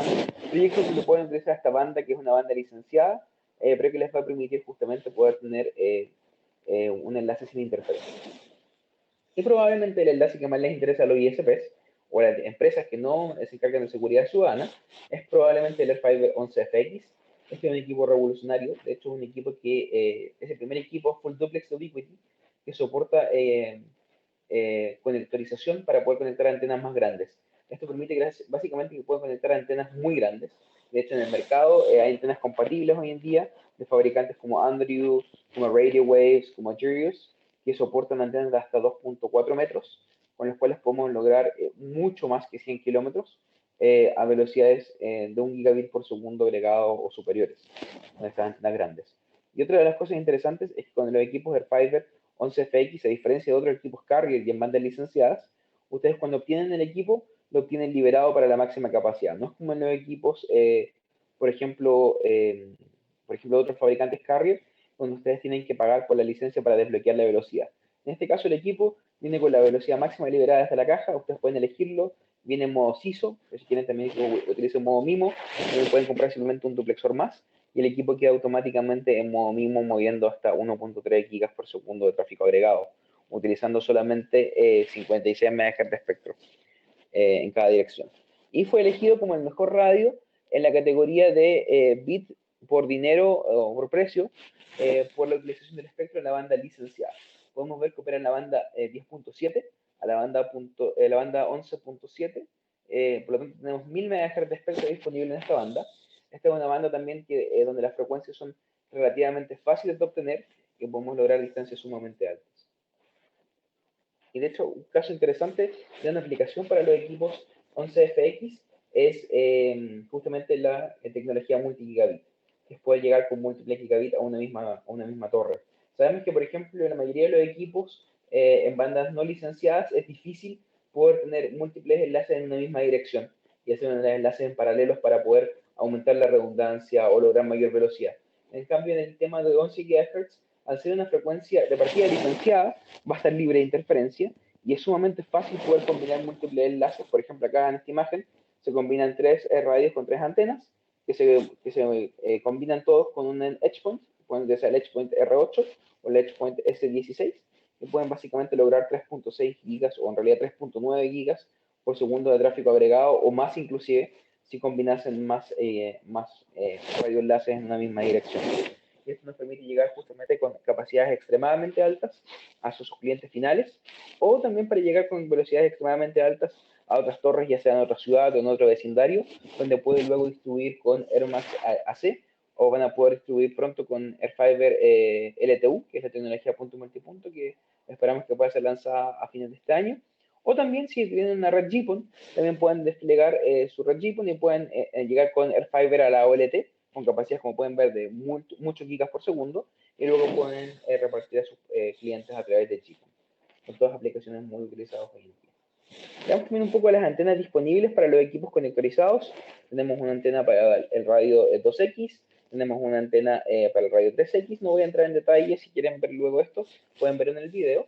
Proyectos que se pueden utilizar esta banda, que es una banda licenciada, pero que les va a permitir justamente poder tener un enlace sin interferencia. Y probablemente el enlace que más les interesa a los ISPs o a las empresas que no se encargan de seguridad ciudadana es probablemente el Airfiber 11FX. Este es un equipo revolucionario, de hecho es un equipo que es el primer equipo full duplex ubiquity que soporta conectorización para poder conectar antenas más grandes. Esto permite que básicamente que puedan conectar antenas muy grandes. De hecho, en el mercado hay antenas compatibles hoy en día de fabricantes como Andrew, como Radio Waves, como Jurius, que soportan antenas de hasta 2.4 metros, con las cuales podemos lograr mucho más que 100 kilómetros a velocidades de 1 gigabit por segundo agregado o superiores, con estas antenas grandes. Y otra de las cosas interesantes es que con los equipos Airfiber 11FX, a diferencia de otros equipos Carrier y en bandas licenciadas, ustedes cuando obtienen el equipo, lo obtienen liberado para la máxima capacidad. No es como en los equipos, por ejemplo, otros fabricantes Carrier, donde ustedes tienen que pagar por la licencia para desbloquear la velocidad. En este caso, el equipo viene con la velocidad máxima liberada desde la caja, ustedes pueden elegirlo, viene en modo CISO, si quieren también utilicen modo MIMO, también pueden comprar simplemente un duplexor más, y el equipo queda automáticamente en modo MIMO moviendo hasta 1.3 gigas por segundo de tráfico agregado, utilizando solamente 56 MHz de espectro en cada dirección. Y fue elegido como el mejor radio en la categoría de bit por dinero o por precio por la utilización del espectro en la banda licenciada. Podemos ver que opera en la banda 10.7 a la banda 11.7, por lo tanto tenemos 1000 MHz de espectro disponible en esta banda. Esta es una banda también que, donde las frecuencias son relativamente fáciles de obtener y podemos lograr distancias sumamente altas. Y de hecho, un caso interesante de una aplicación para los equipos 11FX es justamente la tecnología multigigabit, que puede llegar con múltiples gigabit a una misma torre. Sabemos que, por ejemplo, en la mayoría de los equipos en bandas no licenciadas es difícil poder tener múltiples enlaces en una misma dirección y hacer unos enlaces en paralelos para poder aumentar la redundancia o lograr mayor velocidad. En cambio, en el tema de 11 GHz, al ser una frecuencia de partida licenciada, va a estar libre de interferencia y es sumamente fácil poder combinar múltiples enlaces. Por ejemplo, acá en esta imagen se combinan tres radios con tres antenas que se combinan todos con un edge point, pueden ser el edge point R8 o el edge point S16, que pueden básicamente lograr 3.6 gigas o en realidad 3.9 gigas por segundo de tráfico agregado o más inclusive si combinasen más radioenlaces en una misma dirección. Y esto nos permite llegar justamente con capacidades extremadamente altas a sus clientes finales o también para llegar con velocidades extremadamente altas a otras torres, ya sea en otra ciudad o en otro vecindario, donde pueden luego distribuir con AirMax AC o van a poder distribuir pronto con Airfiber LTU, que es la tecnología punto multipunto, que esperamos que pueda ser lanzada a fines de este año. O también si tienen una red GPON, también pueden desplegar su red GPON y pueden llegar con Airfiber a la OLT, con capacidades como pueden ver de muchos gigas por segundo, y luego pueden repartir a sus clientes a través de GPON. Son todas aplicaciones muy utilizadas hoy en día. Veamos también un poco las antenas disponibles para los equipos conectorizados. Tenemos una antena para el radio 2X, tenemos una antena para el radio 3X. No voy a entrar en detalle, si quieren ver luego esto, pueden ver en el video.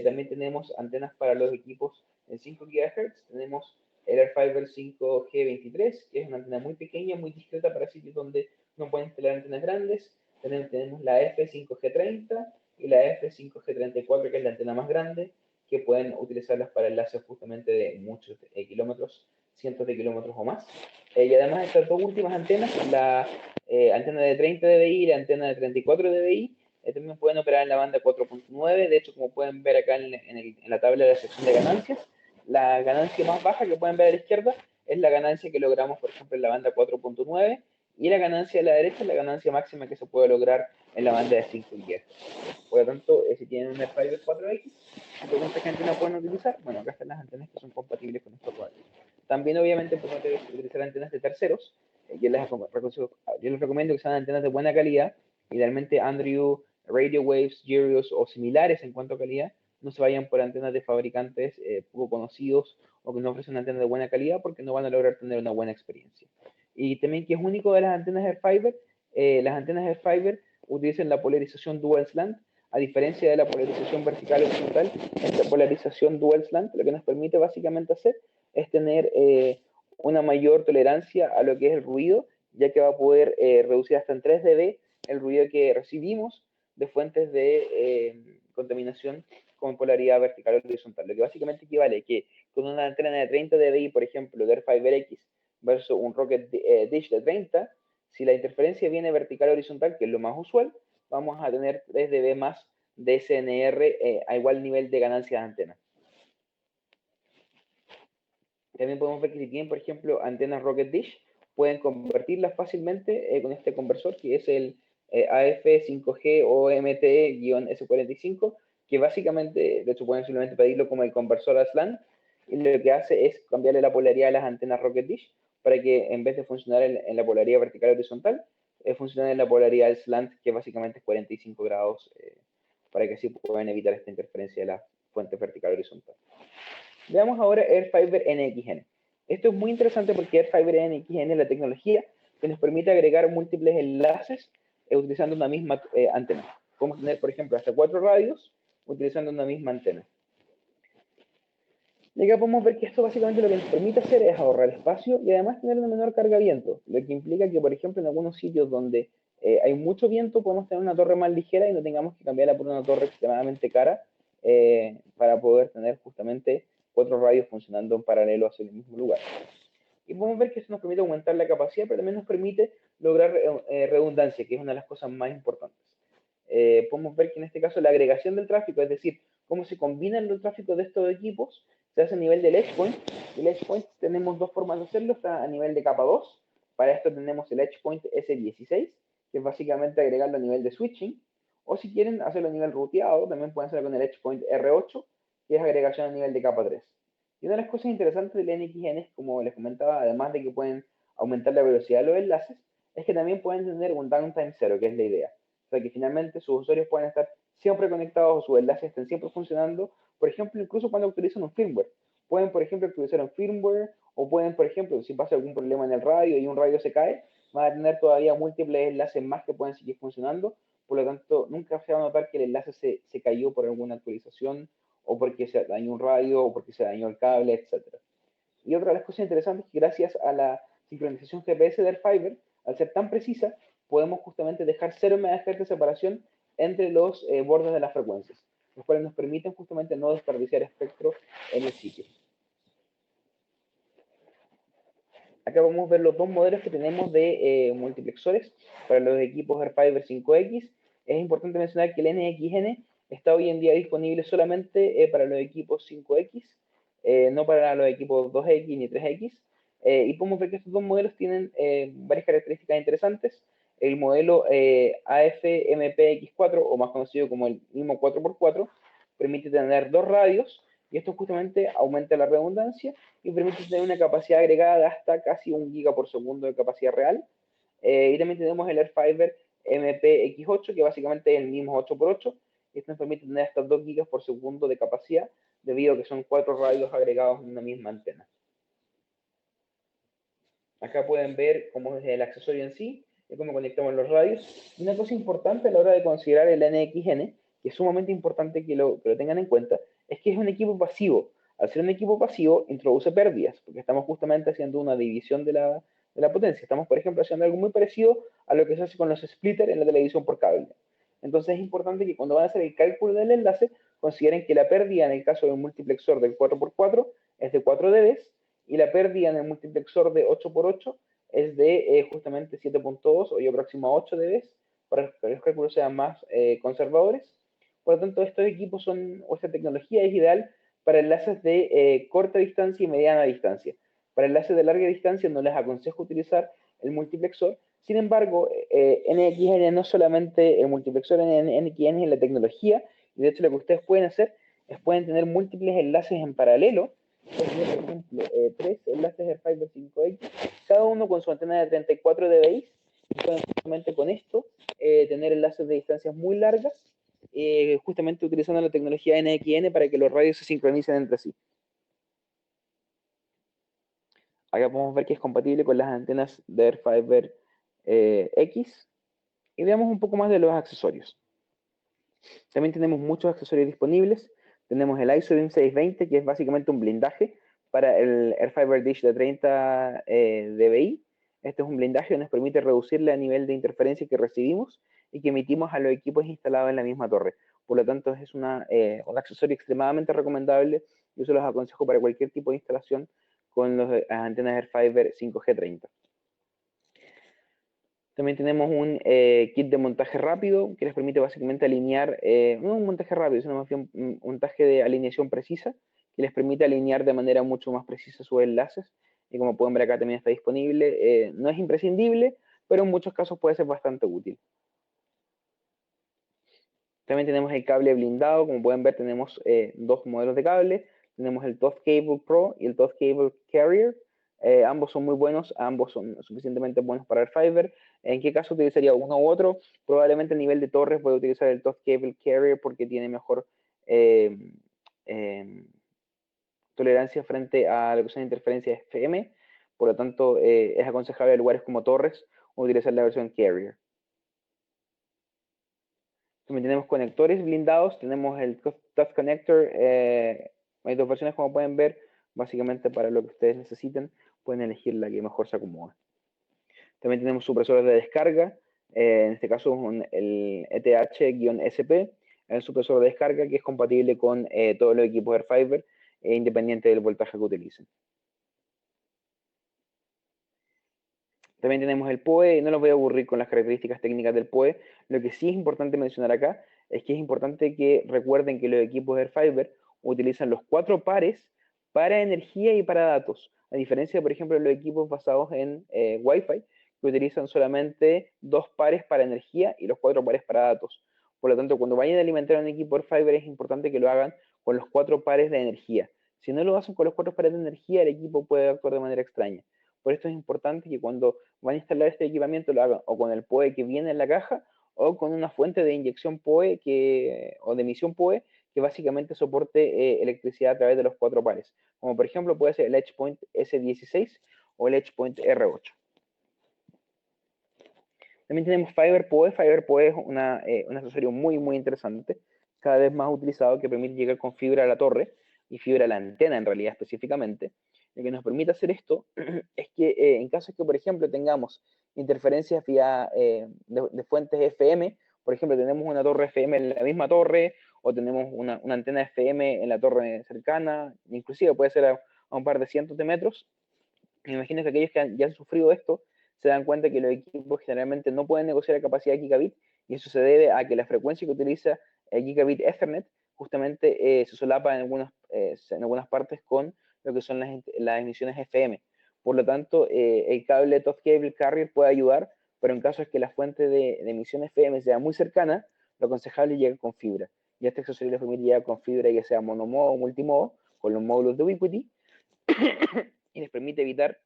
También tenemos antenas para los equipos en 5 GHz. Tenemos el Airfiber 5G23, que es una antena muy pequeña, muy discreta para sitios donde no pueden instalar antenas grandes. Tenemos la F5G30 y la F5G34, que es la antena más grande, que pueden utilizarlas para enlaces justamente de muchos kilómetros, cientos de kilómetros o más. Y además estas dos últimas antenas, la antena de 30 dBi y la antena de 34 dBi, también pueden operar en la banda 4.9. De hecho, como pueden ver acá en la tabla de la sección de ganancias, la ganancia más baja que pueden ver a la izquierda es la ganancia que logramos, por ejemplo, en la banda 4.9, Y la ganancia de la derecha es la ganancia máxima que se puede lograr en la banda de 5 GHz. Por lo tanto, si tienen un Fiber 4X, ¿qué preguntas qué antenas pueden utilizar? Bueno, acá están las antenas que son compatibles con estos radios. También, obviamente, podemos utilizar antenas de terceros. Yo les recomiendo que sean antenas de buena calidad, idealmente Andrew, Radio Waves, Gyrios o similares en cuanto a calidad. No se vayan por antenas de fabricantes poco conocidos o que no ofrecen antenas de buena calidad porque no van a lograr tener una buena experiencia. Y también que es único de las antenas Airfiber, las antenas Airfiber utilizan la polarización dual slant, a diferencia de la polarización vertical horizontal. Esta polarización dual slant lo que nos permite básicamente hacer es tener una mayor tolerancia a lo que es el ruido, ya que va a poder reducir hasta en 3 dB el ruido que recibimos de fuentes de contaminación con polaridad vertical o horizontal. Lo que básicamente equivale a que con una antena de 30 dBi, por ejemplo, de Airfiber X versus un Rocket Dish de 30, si la interferencia viene vertical o horizontal, que es lo más usual, vamos a tener 3 dB más de SNR a igual nivel de ganancia de antena. También podemos ver que si tienen, por ejemplo, antenas Rocket Dish, pueden convertirlas fácilmente con este conversor, que es el AF5G OMT-S45, que básicamente, de hecho, pueden simplemente pedirlo como el conversor a SLAN, y lo que hace es cambiarle la polaridad a las antenas Rocket Dish para que en vez de funcionar en la polaridad vertical horizontal, funcione en la polaridad del slant, que básicamente es 45 grados, para que así puedan evitar esta interferencia de la fuente vertical horizontal. Veamos ahora Airfiber NXN. Esto es muy interesante porque Airfiber NXN es la tecnología que nos permite agregar múltiples enlaces utilizando una misma antena. Podemos tener, por ejemplo, hasta 4 radios utilizando una misma antena. Y acá podemos ver que esto básicamente lo que nos permite hacer es ahorrar espacio y además tener una menor carga de viento, lo que implica que, por ejemplo, en algunos sitios donde hay mucho viento podemos tener una torre más ligera y no tengamos que cambiarla por una torre extremadamente cara para poder tener justamente 4 radios funcionando en paralelo hacia el mismo lugar. Y podemos ver que eso nos permite aumentar la capacidad, pero también nos permite lograr redundancia, que es una de las cosas más importantes. Podemos ver que en este caso la agregación del tráfico, es decir, cómo se combinan los tráficos de estos equipos, se hace a nivel del edge point. El edge point tenemos dos formas de hacerlo, está a nivel de capa 2. Para esto tenemos el edge point S16, que es básicamente agregarlo a nivel de switching. O si quieren hacerlo a nivel ruteado, también pueden hacerlo con el edge point R8, que es agregación a nivel de capa 3. Y una de las cosas interesantes del NXN es, como les comentaba, además de que pueden aumentar la velocidad de los enlaces, es que también pueden tener un downtime cero, que es la idea. O sea, que finalmente sus usuarios pueden estar siempre conectados o sus enlaces estén siempre funcionando, por ejemplo, incluso cuando utilizan un firmware. Pueden, por ejemplo, utilizar un firmware o pueden, por ejemplo, si pasa algún problema en el radio y un radio se cae, van a tener todavía múltiples enlaces más que pueden seguir funcionando. Por lo tanto, nunca se va a notar que el enlace se cayó por alguna actualización o porque se dañó un radio o porque se dañó el cable, etc. Y otra de las cosas interesantes es que gracias a la sincronización GPS del Fiber, al ser tan precisa, podemos justamente dejar 0 MHz de separación entre los bordes de las frecuencias, los cuales nos permiten justamente no desperdiciar espectro en el sitio. Acá vamos a ver los dos modelos que tenemos de multiplexores para los equipos Airfiber 5X. Es importante mencionar que el NXN está hoy en día disponible solamente para los equipos 5X, no para los equipos 2X ni 3X. Y podemos ver que estos dos modelos tienen varias características interesantes. El modelo AF-MPX4, o más conocido como el mismo 4x4, permite tener dos radios, y esto justamente aumenta la redundancia y permite tener una capacidad agregada de hasta casi 1 giga por segundo de capacidad real. Y también tenemos el Airfiber MPX8, que básicamente es el mismo 8x8, y esto nos permite tener hasta 2 gigas por segundo de capacidad, debido a que son 4 radios agregados en una misma antena. Acá pueden ver cómo es el accesorio en sí, y cómo conectamos los radios. Y una cosa importante a la hora de considerar el NXN, que es sumamente importante que lo tengan en cuenta, es que es un equipo pasivo. Al ser un equipo pasivo, introduce pérdidas, porque estamos justamente haciendo una división de la potencia. Estamos, por ejemplo, haciendo algo muy parecido a lo que se hace con los splitters en la televisión por cable. Entonces es importante que cuando van a hacer el cálculo del enlace, consideren que la pérdida en el caso de un multiplexor del 4x4 es de 4 dB, y la pérdida en el multiplexor de 8x8 es de justamente 7.2 o yo aproximo a 8 dB, para que los cálculos sean más conservadores. Por lo tanto, estos equipos o esta tecnología es ideal para enlaces de corta distancia y mediana distancia. Para enlaces de larga distancia no les aconsejo utilizar el multiplexor, Sin embargo, NXN no solamente el multiplexor NXN es la tecnología, y de hecho lo que ustedes pueden hacer es pueden tener múltiples enlaces en paralelo. Pueden tener, por ejemplo, 3 enlaces de Fiber 5X, cada uno con su antena de 34 dBi, y pueden justamente con esto tener enlaces de distancias muy largas, justamente utilizando la tecnología NXN para que los radios se sincronicen entre sí. Acá podemos ver que es compatible con las antenas de Airfiber X. Y veamos un poco más de los accesorios. También tenemos muchos accesorios disponibles. Tenemos el ISOBIM 620, que es básicamente un blindaje para el Airfiber Dish de 30 dBi. Este es un blindaje que nos permite reducir el nivel de interferencia que recibimos y que emitimos a los equipos instalados en la misma torre. Por lo tanto, es un accesorio extremadamente recomendable. Yo se los aconsejo para cualquier tipo de instalación con las antenas Airfiber 5G30. También tenemos un kit de montaje rápido que les permite básicamente alinear, no un montaje rápido, sino más bien un montaje de alineación precisa, que les permite alinear de manera mucho más precisa sus enlaces. Y como pueden ver acá también está disponible. No es imprescindible, pero en muchos casos puede ser bastante útil. También tenemos el cable blindado. Como pueden ver, tenemos dos modelos de cable. Tenemos el Toth Cable Pro y el Toth Cable Carrier. Ambos son muy buenos, ambos son suficientemente buenos para el Fiber. ¿En qué caso utilizaría uno u otro? Probablemente a nivel de torres voy a utilizar el Toth Cable Carrier porque tiene mejor tolerancia frente a lo que son interferencias FM. Por lo tanto, es aconsejable en lugares como torres utilizar la versión Carrier. También tenemos conectores blindados, tenemos el Touch Connector, hay dos versiones como pueden ver, básicamente para lo que ustedes necesiten, pueden elegir la que mejor se acomode. También tenemos supresores de descarga, en este caso el ETH-SP, el supresor de descarga que es compatible con todos los equipos Airfiber, independiente del voltaje que utilicen. También tenemos el PoE, no los voy a aburrir con las características técnicas del PoE. Lo que sí es importante mencionar acá es que es importante que recuerden que los equipos Airfiber utilizan los 4 pares para energía y para datos, a diferencia, por ejemplo, de los equipos basados en Wi-Fi, que utilizan solamente 2 pares para energía y los 4 pares para datos. Por lo tanto, cuando vayan a alimentar un equipo Airfiber es importante que lo hagan con los 4 pares de energía. Si no lo hacen con los 4 pares de energía, el equipo puede actuar de manera extraña. Por esto es importante que cuando van a instalar este equipamiento lo hagan o con el PoE que viene en la caja o con una fuente de inyección PoE o de emisión PoE que básicamente soporte electricidad a través de los 4 pares. Como por ejemplo puede ser el EdgePoint S16 o el EdgePoint R8. También tenemos Fiber PoE. Fiber PoE es un accesorio muy interesante, cada vez más utilizado, que permite llegar con fibra a la torre y fibra a la antena en realidad específicamente. Lo que nos permite hacer esto es que en caso de que, por ejemplo, tengamos interferencias vía de fuentes FM, por ejemplo, tenemos una torre FM en la misma torre, o tenemos una antena FM en la torre cercana, inclusive puede ser a un par de cientos de metros. Me imagino que aquellos que ya han sufrido esto se dan cuenta que los equipos generalmente no pueden negociar la capacidad de gigabit, y eso se debe a que la frecuencia que utiliza el gigabit Ethernet justamente se solapa en algunas partes con lo que son las emisiones FM. Por lo tanto, el cable Toth Cable Carrier puede ayudar, pero en caso de que la fuente de emisión FM sea muy cercana, lo aconsejable es llegar con fibra. Y este accesorio le permite llegar con fibra, ya sea monomodo o multimodo, con los módulos de Ubiquiti, y les permite evitar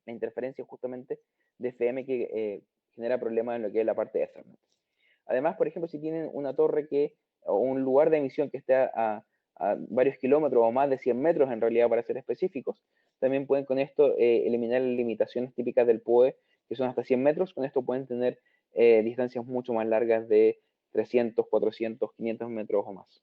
la interferencia justamente de FM que genera problemas en lo que es la parte de Ethernet. Además, por ejemplo, si tienen una torre o un lugar de emisión que esté a varios kilómetros o más de 100 metros en realidad para ser específicos, también pueden con esto eliminar las limitaciones típicas del PoE, que son hasta 100 metros. Con esto pueden tener distancias mucho más largas de 300, 400, 500 metros o más.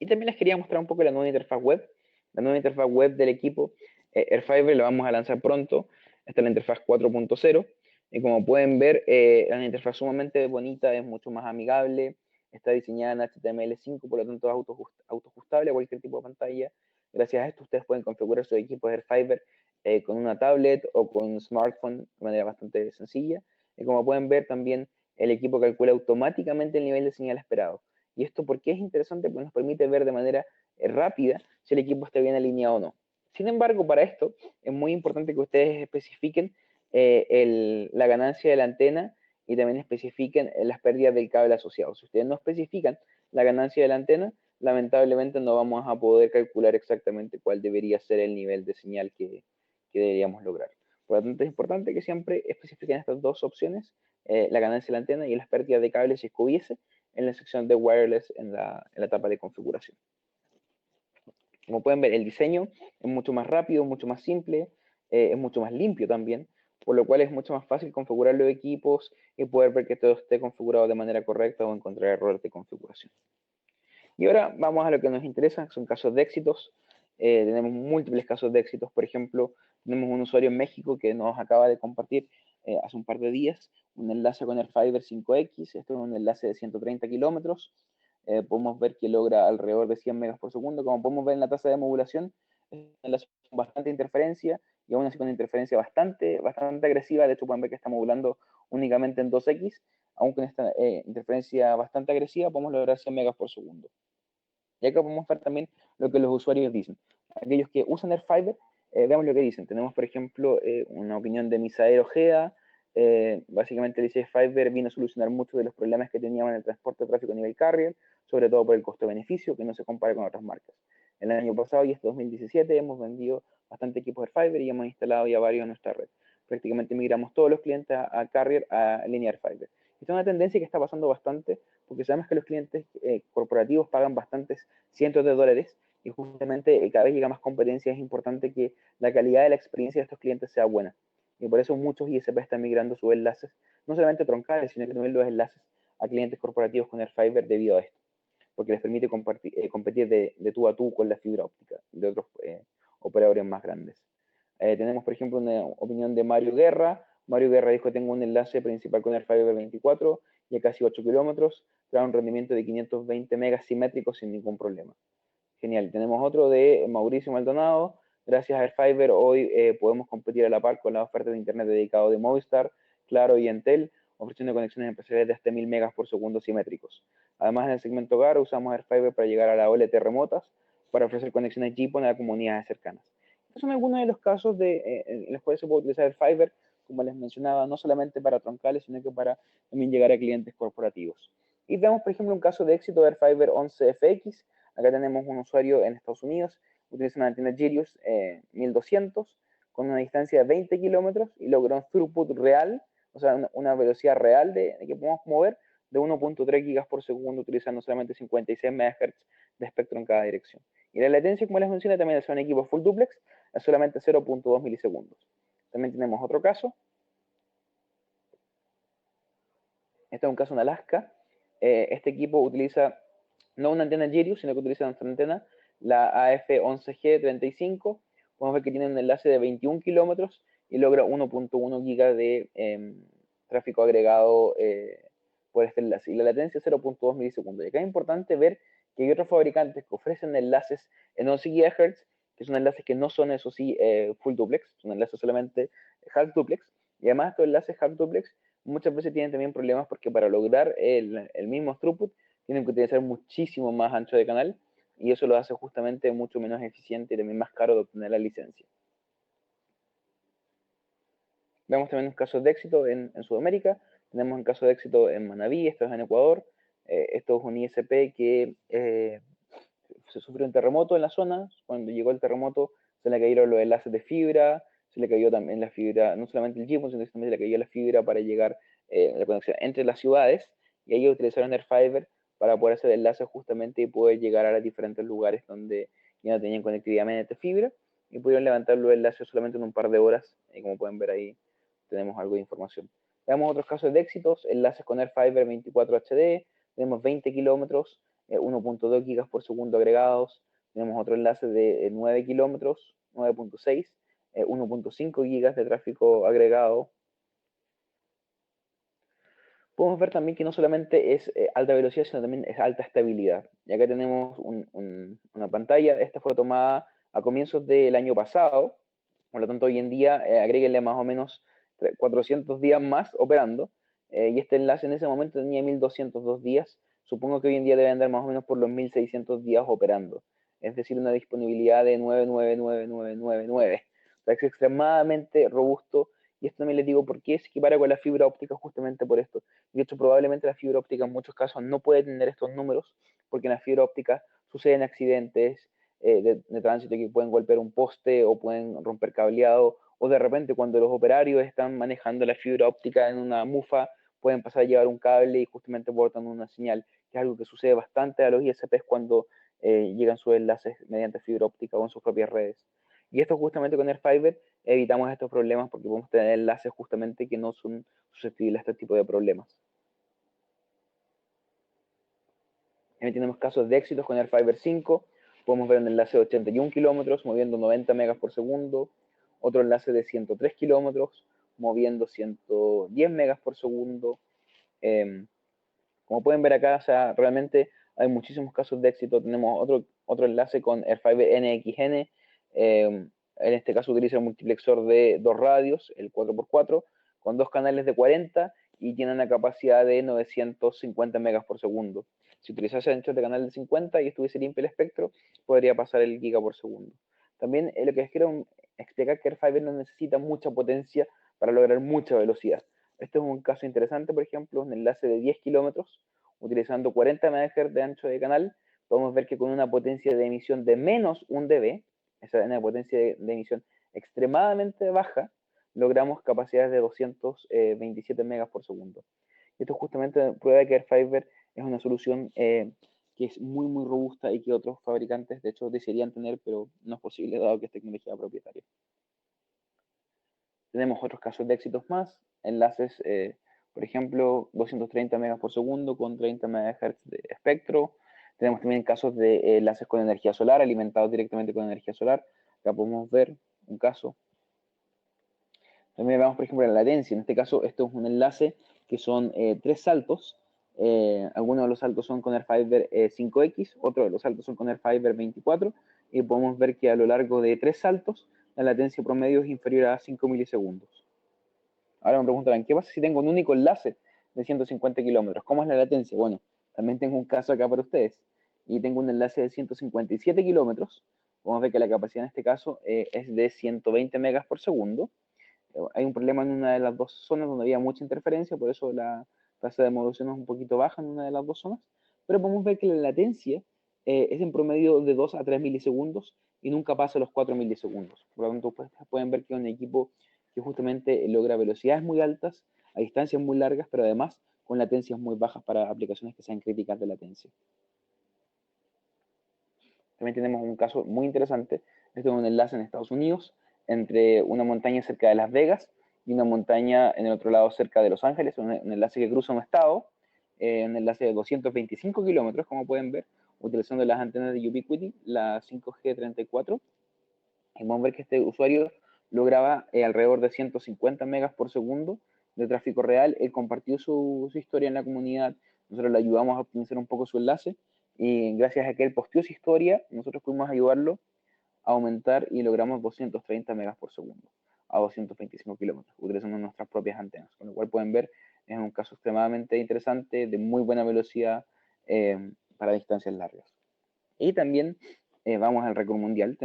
Y también les quería mostrar un poco la nueva interfaz web. La nueva interfaz web del equipo Airfiber la vamos a lanzar pronto. Esta es la interfaz 4.0. Y como pueden ver, es una interfaz sumamente bonita, es mucho más amigable. Está diseñada en HTML5, por lo tanto es autoajustable a cualquier tipo de pantalla. Gracias a esto ustedes pueden configurar sus equipos Airfiber con una tablet o con un smartphone de manera bastante sencilla. Y como pueden ver también el equipo calcula automáticamente el nivel de señal esperado. ¿Y esto por qué es interesante? Porque nos permite ver de manera rápida si el equipo está bien alineado o no. Sin embargo, para esto es muy importante que ustedes especifiquen la ganancia de la antena y también especifiquen las pérdidas del cable asociado. Si ustedes no especifican la ganancia de la antena, lamentablemente no vamos a poder calcular exactamente cuál debería ser el nivel de señal que deberíamos lograr. Por lo tanto, es importante que siempre especifiquen estas dos opciones, la ganancia de la antena y las pérdidas de cable si es que hubiese en la sección de wireless en la etapa de configuración. Como pueden ver, el diseño es mucho más rápido, mucho más simple, es mucho más limpio también, por lo cual es mucho más fácil configurar los equipos y poder ver que todo esté configurado de manera correcta o encontrar errores de configuración. Y ahora vamos a lo que nos interesa, son casos de éxitos. Tenemos múltiples casos de éxitos. Por ejemplo, tenemos un usuario en México que nos acaba de compartir hace un par de días un enlace con el Fiber 5X. Esto es un enlace de 130 kilómetros. Podemos ver que logra alrededor de 100 megas por segundo. Como podemos ver en la tasa de modulación, es un enlace con bastante interferencia y aún así con interferencia bastante agresiva. De hecho, pueden ver que está modulando únicamente en 2X. Aún con esta interferencia bastante agresiva, podemos lograr 100 megas por segundo. Y acá podemos ver también lo que los usuarios dicen. Aquellos que usan AirFiber, veamos lo que dicen. Tenemos, por ejemplo, una opinión de Misael Ojeda. Básicamente dice, Fiverr vino a solucionar muchos de los problemas que teníamos en el transporte de tráfico a nivel carrier, sobre todo por el costo-beneficio, que no se compara con otras marcas. El año pasado y este 2017 hemos vendido bastante equipos AirFiber y hemos instalado ya varios en nuestra red. Prácticamente migramos todos los clientes a carrier a línea AirFiber. Esta es una tendencia que está pasando bastante porque sabemos que los clientes corporativos pagan bastantes cientos de dólares y justamente cada vez llega más competencia, es importante que la calidad de la experiencia de estos clientes sea buena. Y por eso muchos ISP están migrando sus enlaces, no solamente troncales, sino que también los enlaces a clientes corporativos con AirFiber debido a esto, porque les permite competir de tú a tú con la fibra óptica de otros operadores más grandes. Tenemos, por ejemplo, una opinión de Mario Guerra. Mario Guerra dijo, tengo un enlace principal con AirFiber 24 y a casi 8 kilómetros, trae un rendimiento de 520 megas simétricos sin ningún problema. Genial. Tenemos otro de Mauricio Maldonado. Gracias a AirFiber hoy podemos competir a la par con la oferta de internet dedicado de Movistar, Claro y Entel, ofreciendo conexiones empresariales de hasta 1000 megas por segundo simétricos. Además, en el segmento hogar usamos AirFiber para llegar a la OLT remotas para ofrecer conexiones GPON a comunidades cercanas. Estos son algunos de los casos en los cuales se puede utilizar AirFiber, como les mencionaba, no solamente para troncales, sino que para también llegar a clientes corporativos. Y vemos, por ejemplo, un caso de éxito de AirFiber 11FX. Acá tenemos un usuario en Estados Unidos, utiliza una antena Girius 1200 con una distancia de 20 kilómetros y logró un throughput real, o sea, una velocidad real de que podemos mover de 1.3 gigas por segundo utilizando solamente 56 MHz de espectro en cada dirección. Y la latencia, como les mencioné, también es un equipo full duplex, es solamente 0.2 milisegundos. También tenemos otro caso. Este es un caso en Alaska. Este equipo utiliza no una antena Girius, sino que utiliza nuestra antena, la AF11G35. Podemos ver que tiene un enlace de 21 kilómetros y logra 1.1 gigas de tráfico agregado por este enlace. Y la latencia es 0.2 milisegundos. Y acá es importante ver que hay otros fabricantes que ofrecen enlaces en 11 GHz, que son enlaces que no son, eso sí, full duplex, son enlaces solamente half duplex. Y además estos enlaces half duplex muchas veces tienen también problemas porque para lograr el mismo throughput tienen que utilizar muchísimo más ancho de canal y eso lo hace justamente mucho menos eficiente y también más caro de obtener la licencia. Vemos también casos de éxito en Sudamérica, tenemos un caso de éxito en Manabí, esto es en Ecuador, esto es un ISP que se sufrió un terremoto en la zona, cuando llegó el terremoto se le cayeron los enlaces de fibra, se le cayó también la fibra, no solamente el GPON, sino que también se le cayó la fibra para llegar la conexión entre las ciudades, y ellos utilizaron AirFiber para poder hacer enlaces justamente y poder llegar a los diferentes lugares donde ya no tenían conectividad mediante fibra, y pudieron levantar los enlaces solamente en un par de horas, y como pueden ver ahí tenemos algo de información. Veamos otros casos de éxitos, enlaces con AirFiber 24 HD, tenemos 20 kilómetros, 1.2 gigas por segundo agregados, tenemos otro enlace de 9 kilómetros, 9.6, 1.5 gigas de tráfico agregado. Podemos ver también que no solamente es alta velocidad, sino también es alta estabilidad. Y acá tenemos una pantalla, esta fue tomada a comienzos del año pasado, por lo tanto hoy en día agréguenle más o menos 400 días más operando, y este enlace en ese momento tenía 1202 días, supongo que hoy en día debe andar más o menos por los 1600 días operando, es decir, una disponibilidad de 99999. O sea, es extremadamente robusto Y esto también les digo por qué se equipara con la fibra óptica justamente por esto. De hecho, probablemente la fibra óptica en muchos casos no puede tener estos números, porque en la fibra óptica suceden accidentes de tránsito que pueden golpear un poste o pueden romper cableado, o de repente cuando los operarios están manejando la fibra óptica en una mufa, pueden pasar a llevar un cable y justamente botan una señal, que es algo que sucede bastante a los ISPs cuando llegan sus enlaces mediante fibra óptica o en sus propias redes. Y esto justamente con AirFiber evitamos estos problemas porque podemos tener enlaces justamente que no son susceptibles a este tipo de problemas. También tenemos casos de éxitos con AirFiber 5. Podemos ver un enlace de 81 kilómetros moviendo 90 megas por segundo. Otro enlace de 103 kilómetros moviendo 110 megas por segundo. Como pueden ver acá, o sea, realmente hay muchísimos casos de éxito. Tenemos otro enlace con AirFiber NXN. En este caso utiliza un multiplexor de 2 radios, el 4x4, con 2 canales de 40 y tiene una capacidad de 950 megas por segundo. Si utilizase anchos de canal de 50 y estuviese limpio el espectro, podría pasar el giga por segundo. También lo que les quiero explicar que AirFiber no necesita mucha potencia para lograr mucha velocidad. Este es un caso interesante, por ejemplo, un enlace de 10 kilómetros, utilizando 40 MHz de ancho de canal, podemos ver que con una potencia de emisión de menos 1 dB, esa es una potencia de emisión extremadamente baja, logramos capacidades de 227 megas por segundo. Esto justamente prueba que AirFiber es una solución que es muy robusta y que otros fabricantes de hecho desearían tener, pero no es posible dado que es tecnología propietaria. Tenemos otros casos de éxitos más, enlaces, por ejemplo, 230 megas por segundo con 30 MHz de espectro. Tenemos también casos de enlaces con energía solar, alimentados directamente con energía solar. Acá podemos ver un caso. También vemos, por ejemplo, la latencia. En este caso, esto es un enlace que son 3 saltos. Algunos de los saltos son con AirFiber 5X, otros de los saltos son con AirFiber 24. Y podemos ver que a lo largo de 3 saltos, la latencia promedio es inferior a 5 milisegundos. Ahora me preguntarán, ¿qué pasa si tengo un único enlace de 150 kilómetros? ¿Cómo es la latencia? Bueno, también tengo un caso acá para ustedes. Y tengo un enlace de 157 kilómetros. Vamos a ver que la capacidad en este caso es de 120 megas por segundo. Hay un problema en una de las dos zonas donde había mucha interferencia, por eso la tasa de modulación es un poquito baja en una de las dos zonas. Pero podemos ver que la latencia es en promedio de 2 a 3 milisegundos y nunca pasa los 4 milisegundos. Por lo tanto, pueden ver que es un equipo que justamente logra velocidades muy altas a distancias muy largas, pero además con latencias muy bajas para aplicaciones que sean críticas de latencia. También tenemos un caso muy interesante. Este es un enlace en Estados Unidos entre una montaña cerca de Las Vegas y una montaña en el otro lado cerca de Los Ángeles, un enlace que cruza un estado, un enlace de 225 kilómetros, como pueden ver, utilizando las antenas de Ubiquiti, la 5G34. Y podemos ver que este usuario lograba alrededor de 150 megas por segundo de tráfico real. Él compartió su historia en la comunidad, nosotros le ayudamos a optimizar un poco su enlace y gracias a que él posteó su historia, nosotros pudimos ayudarlo a aumentar y logramos 230 megas por segundo a 225 kilómetros, utilizando nuestras propias antenas. Con lo cual pueden ver, es un caso extremadamente interesante, de muy buena velocidad para distancias largas. Y también vamos al récord mundial,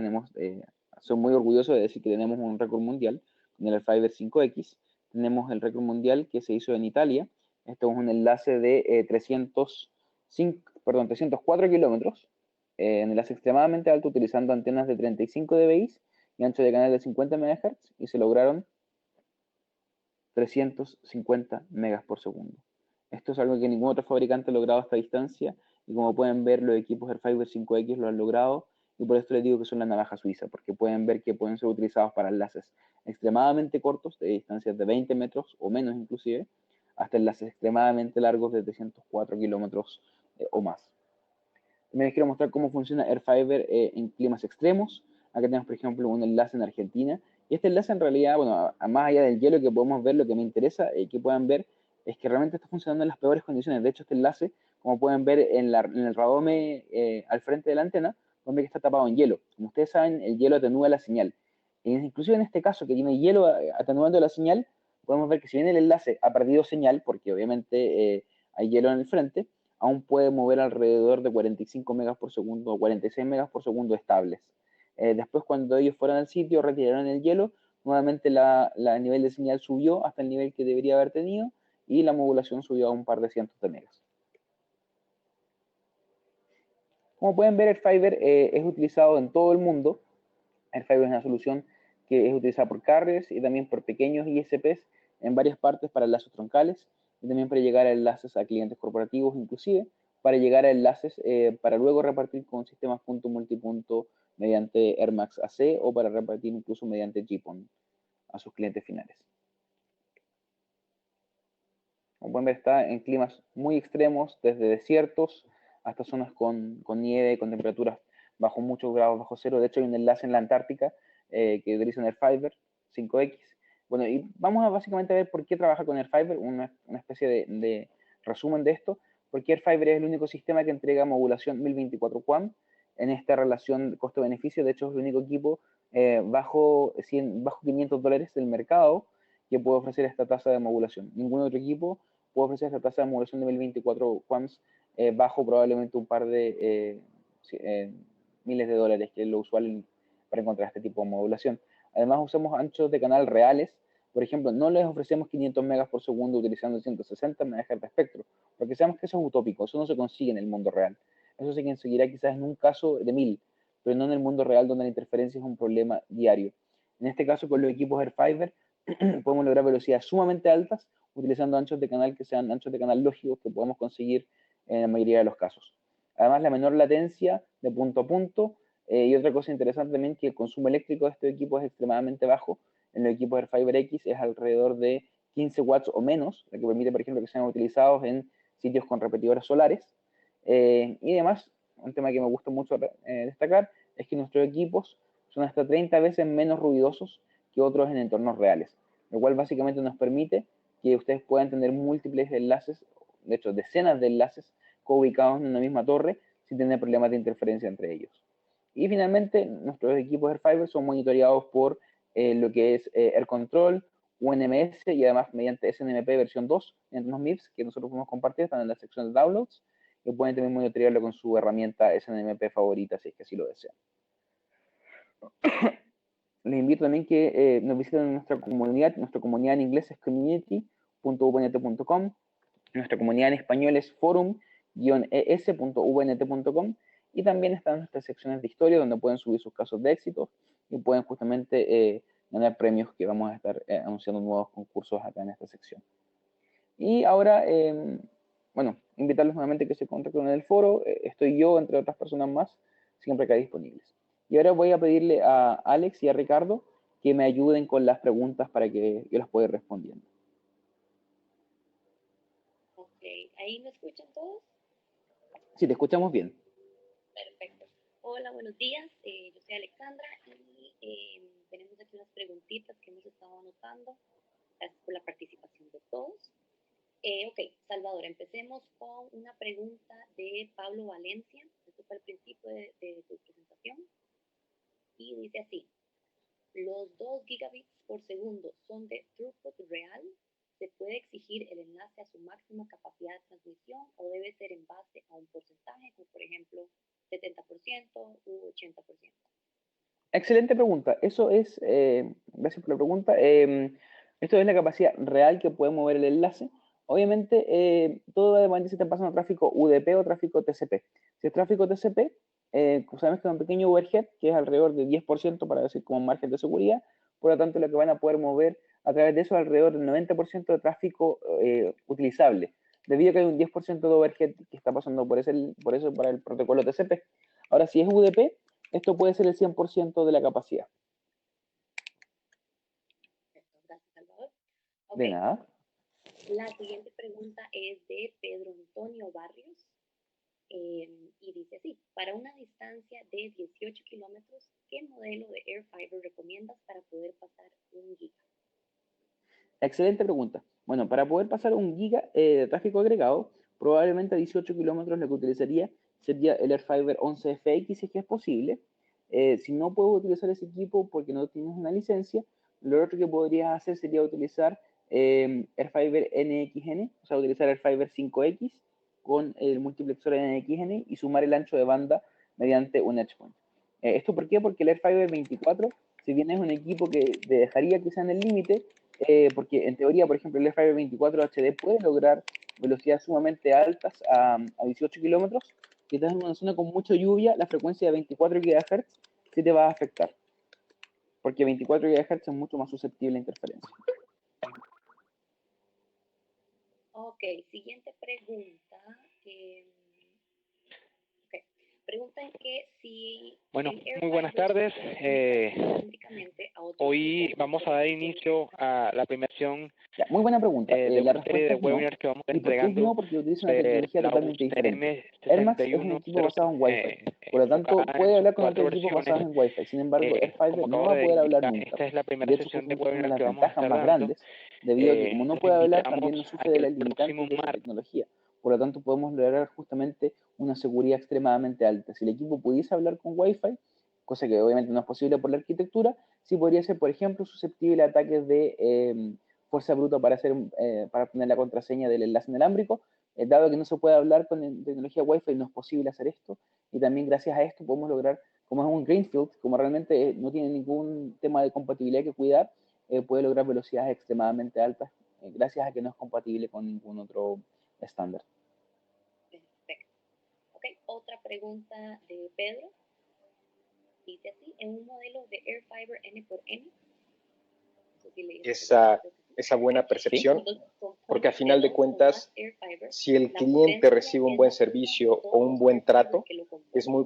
soy muy orgulloso de decir que tenemos un récord mundial con el AirFiber 5X, tenemos el récord mundial que se hizo en Italia, esto es un enlace de 304 kilómetros, en enlace extremadamente alto utilizando antenas de 35 dBi y ancho de canal de 50 MHz y se lograron 350 megas por segundo. Esto es algo que ningún otro fabricante ha logrado a esta distancia y como pueden ver los equipos AirFiber 5X lo han logrado y por esto les digo que son la navaja suiza porque pueden ver que pueden ser utilizados para enlaces extremadamente cortos de distancias de 20 metros o menos inclusive hasta enlaces extremadamente largos de 304 kilómetros o más. También les quiero mostrar cómo funciona AirFiber en climas extremos. Acá tenemos, por ejemplo, un enlace en Argentina. Y este enlace en realidad, bueno, más allá del hielo que podemos ver, lo que me interesa que puedan ver es que realmente está funcionando en las peores condiciones. De hecho, este enlace, como pueden ver en el radome al frente de la antena, pueden ver que está tapado en hielo. Como ustedes saben, el hielo atenúa la señal. E inclusive en este caso, que tiene hielo atenuando la señal, podemos ver que si bien el enlace ha perdido señal, porque obviamente hay hielo en el frente, aún puede mover alrededor de 45 megas por segundo o 46 megas por segundo estables. Después, cuando ellos fueron al sitio, retiraron el hielo, nuevamente el nivel de señal subió hasta el nivel que debería haber tenido y la modulación subió a un par de cientos de megas. Como pueden ver, AirFiber es utilizado en todo el mundo. AirFiber es una solución que es utilizada por carriers y también por pequeños ISPs en varias partes para enlaces troncales y también para llegar a enlaces a clientes corporativos, inclusive para llegar a enlaces para luego repartir con sistemas punto multipunto mediante AirMax AC o para repartir incluso mediante GPON a sus clientes finales. Como pueden ver, está en climas muy extremos, desde desiertos hasta zonas con nieve, con temperaturas bajo muchos grados bajo cero. De hecho, hay un enlace en la Antártica que utiliza AirFiber 5X. Bueno, y vamos a básicamente ver por qué trabaja con AirFiber, una especie de resumen de esto, porque AirFiber es el único sistema que entrega modulación 1024 QAM en esta relación costo-beneficio. De hecho, es el único equipo bajo $500 del mercado que puede ofrecer esta tasa de modulación. Ningún otro equipo puede ofrecer esta tasa de modulación de 1024 QAMs bajo probablemente un par de miles de dólares, que es lo usual para encontrar este tipo de modulación. Además, usamos anchos de canal reales. Por ejemplo, no les ofrecemos 500 megas por segundo utilizando 160 MHz de espectro, porque sabemos que eso es utópico, eso no se consigue en el mundo real. Eso se conseguirá quizás en un caso de 1000, pero no en el mundo real donde la interferencia es un problema diario. En este caso, con los equipos AirFiber, podemos lograr velocidades sumamente altas utilizando anchos de canal que sean anchos de canal lógicos que podemos conseguir en la mayoría de los casos. Además, la menor latencia de punto a punto y otra cosa interesante también que el consumo eléctrico de este equipo es extremadamente bajo. En los equipos AirFiber X es alrededor de 15 watts o menos, lo que permite, por ejemplo, que sean utilizados en sitios con repetidores solares. Y además, un tema que me gusta mucho destacar es que nuestros equipos son hasta 30 veces menos ruidosos que otros en entornos reales, lo cual básicamente nos permite que ustedes puedan tener múltiples enlaces, de hecho decenas de enlaces co-ubicados en una misma torre sin tener problemas de interferencia entre ellos. Y finalmente, nuestros equipos AirFiber son monitoreados por lo que es Air Control, UNMS y además mediante SNMP versión 2, mediante unos MIPS que nosotros podemos compartir, están en la sección de downloads, y pueden también monitorearlo con su herramienta SNMP favorita si es que así lo desean. Les invito también que nos visiten nuestra comunidad en inglés es community.ubnt.com, nuestra comunidad en español es forum-es.ubnt.com y también están nuestras secciones de historia donde pueden subir sus casos de éxito y pueden justamente ganar premios que vamos a estar anunciando nuevos concursos acá en esta sección. Y ahora, bueno, invitarlos nuevamente a que se contacten en el foro. Estoy yo, entre otras personas más, siempre acá disponibles. Y ahora voy a pedirle a Alex y a Ricardo que me ayuden con las preguntas para que yo las pueda ir respondiendo. Ok, ¿ahí me escuchan todos? Sí, te escuchamos bien. Perfecto. Hola, buenos días. Yo soy Alexandra y tenemos aquí unas preguntitas que hemos estado anotando. Gracias por la participación de todos. Ok, Salvador, empecemos con una pregunta de Pablo Valencia. Esto fue al principio de tu presentación. Y dice así, ¿los 2 gigabits por segundo son de throughput real? ¿Se puede exigir el enlace a su máxima capacidad de transmisión o debe ser en base a un porcentaje, como por ejemplo 70% u 80%? Excelente pregunta. Eso es, gracias por la pregunta. Esto es la capacidad real que puede mover el enlace. Obviamente, todo depende si está pasando tráfico UDP o tráfico TCP. Si es tráfico TCP, sabemos que es un pequeño overhead, que es alrededor de 10% para decir como margen de seguridad. Por lo tanto, lo que van a poder mover a través de eso es alrededor del 90% de tráfico utilizable, debido a que hay un 10% de overhead que está pasando por eso para el protocolo TCP. Ahora, si es UDP, esto puede ser el 100% de la capacidad. Gracias, Salvador. De Okay. nada. La siguiente pregunta es de Pedro Antonio Barrios y dice así, para una distancia de 18 kilómetros, ¿qué modelo de AirFiber recomiendas para poder pasar 1 giga? Excelente pregunta. Bueno, para poder pasar 1 giga de tráfico agregado, probablemente a 18 kilómetros lo que utilizaría sería el AirFiber 11FX, si es que es posible. Si no puedo utilizar ese equipo porque no tienes una licencia, lo otro que podrías hacer sería utilizar AirFiber NXN, o sea, utilizar AirFiber 5X con el multiplexor NXN y sumar el ancho de banda mediante un EdgePoint. ¿Esto por qué? Porque el AirFiber 24 si bien es un equipo que te dejaría quizá en el límite, porque en teoría, por ejemplo, el Airfire 24 HD puede lograr velocidades sumamente altas a 18 kilómetros, si estás en una zona con mucha lluvia, la frecuencia de 24 GHz sí te va a afectar, porque 24 GHz es mucho más susceptible a interferencia. Ok, siguiente pregunta. Preguntan que si Bueno, el muy buenas tardes. Hoy vamos a dar inicio a la primera sesión Ya, muy buena pregunta. de La una serie respuesta de es no. webinars que vamos a ¿Y estar por qué es no? entregando Porque utiliza una sobre tecnología la totalmente diferente. Air Max es un equipo basado en Wi-Fi, por lo tanto enfocada puede en sus hablar con otros 4 equipos versiones. basados en Wi-Fi. Sin embargo, Airfiber Como no acabo va a de poder hablar indicar, nunca. esta es la Y primera de hecho, sesión justo de esa es una de webinar las que vamos a ventajas estar más dando. grandes, debido a que como no Los puede hablar, invitamos también no a sufre que de el las próximo limitantes de esa martes, tecnología. Por lo tanto, podemos lograr justamente una seguridad extremadamente alta. Si el equipo pudiese hablar con Wi-Fi, cosa que obviamente no es posible por la arquitectura, sí podría ser, por ejemplo, susceptible a ataques de fuerza bruta para obtener la contraseña del enlace inalámbrico, dado que no se puede hablar con tecnología Wi-Fi, no es posible hacer esto, y también gracias a esto podemos lograr, como es un greenfield, como realmente no tiene ningún tema de compatibilidad que cuidar, puede lograr velocidades extremadamente altas, gracias a que no es compatible con ningún otro estándar. Perfecto. Ok, otra pregunta de Pedro. Dice así, en un modelo de Airfiber N por N, esa buena percepción, ¿sí? porque a final de cuentas, si el cliente recibe un buen servicio o un buen trato, es muy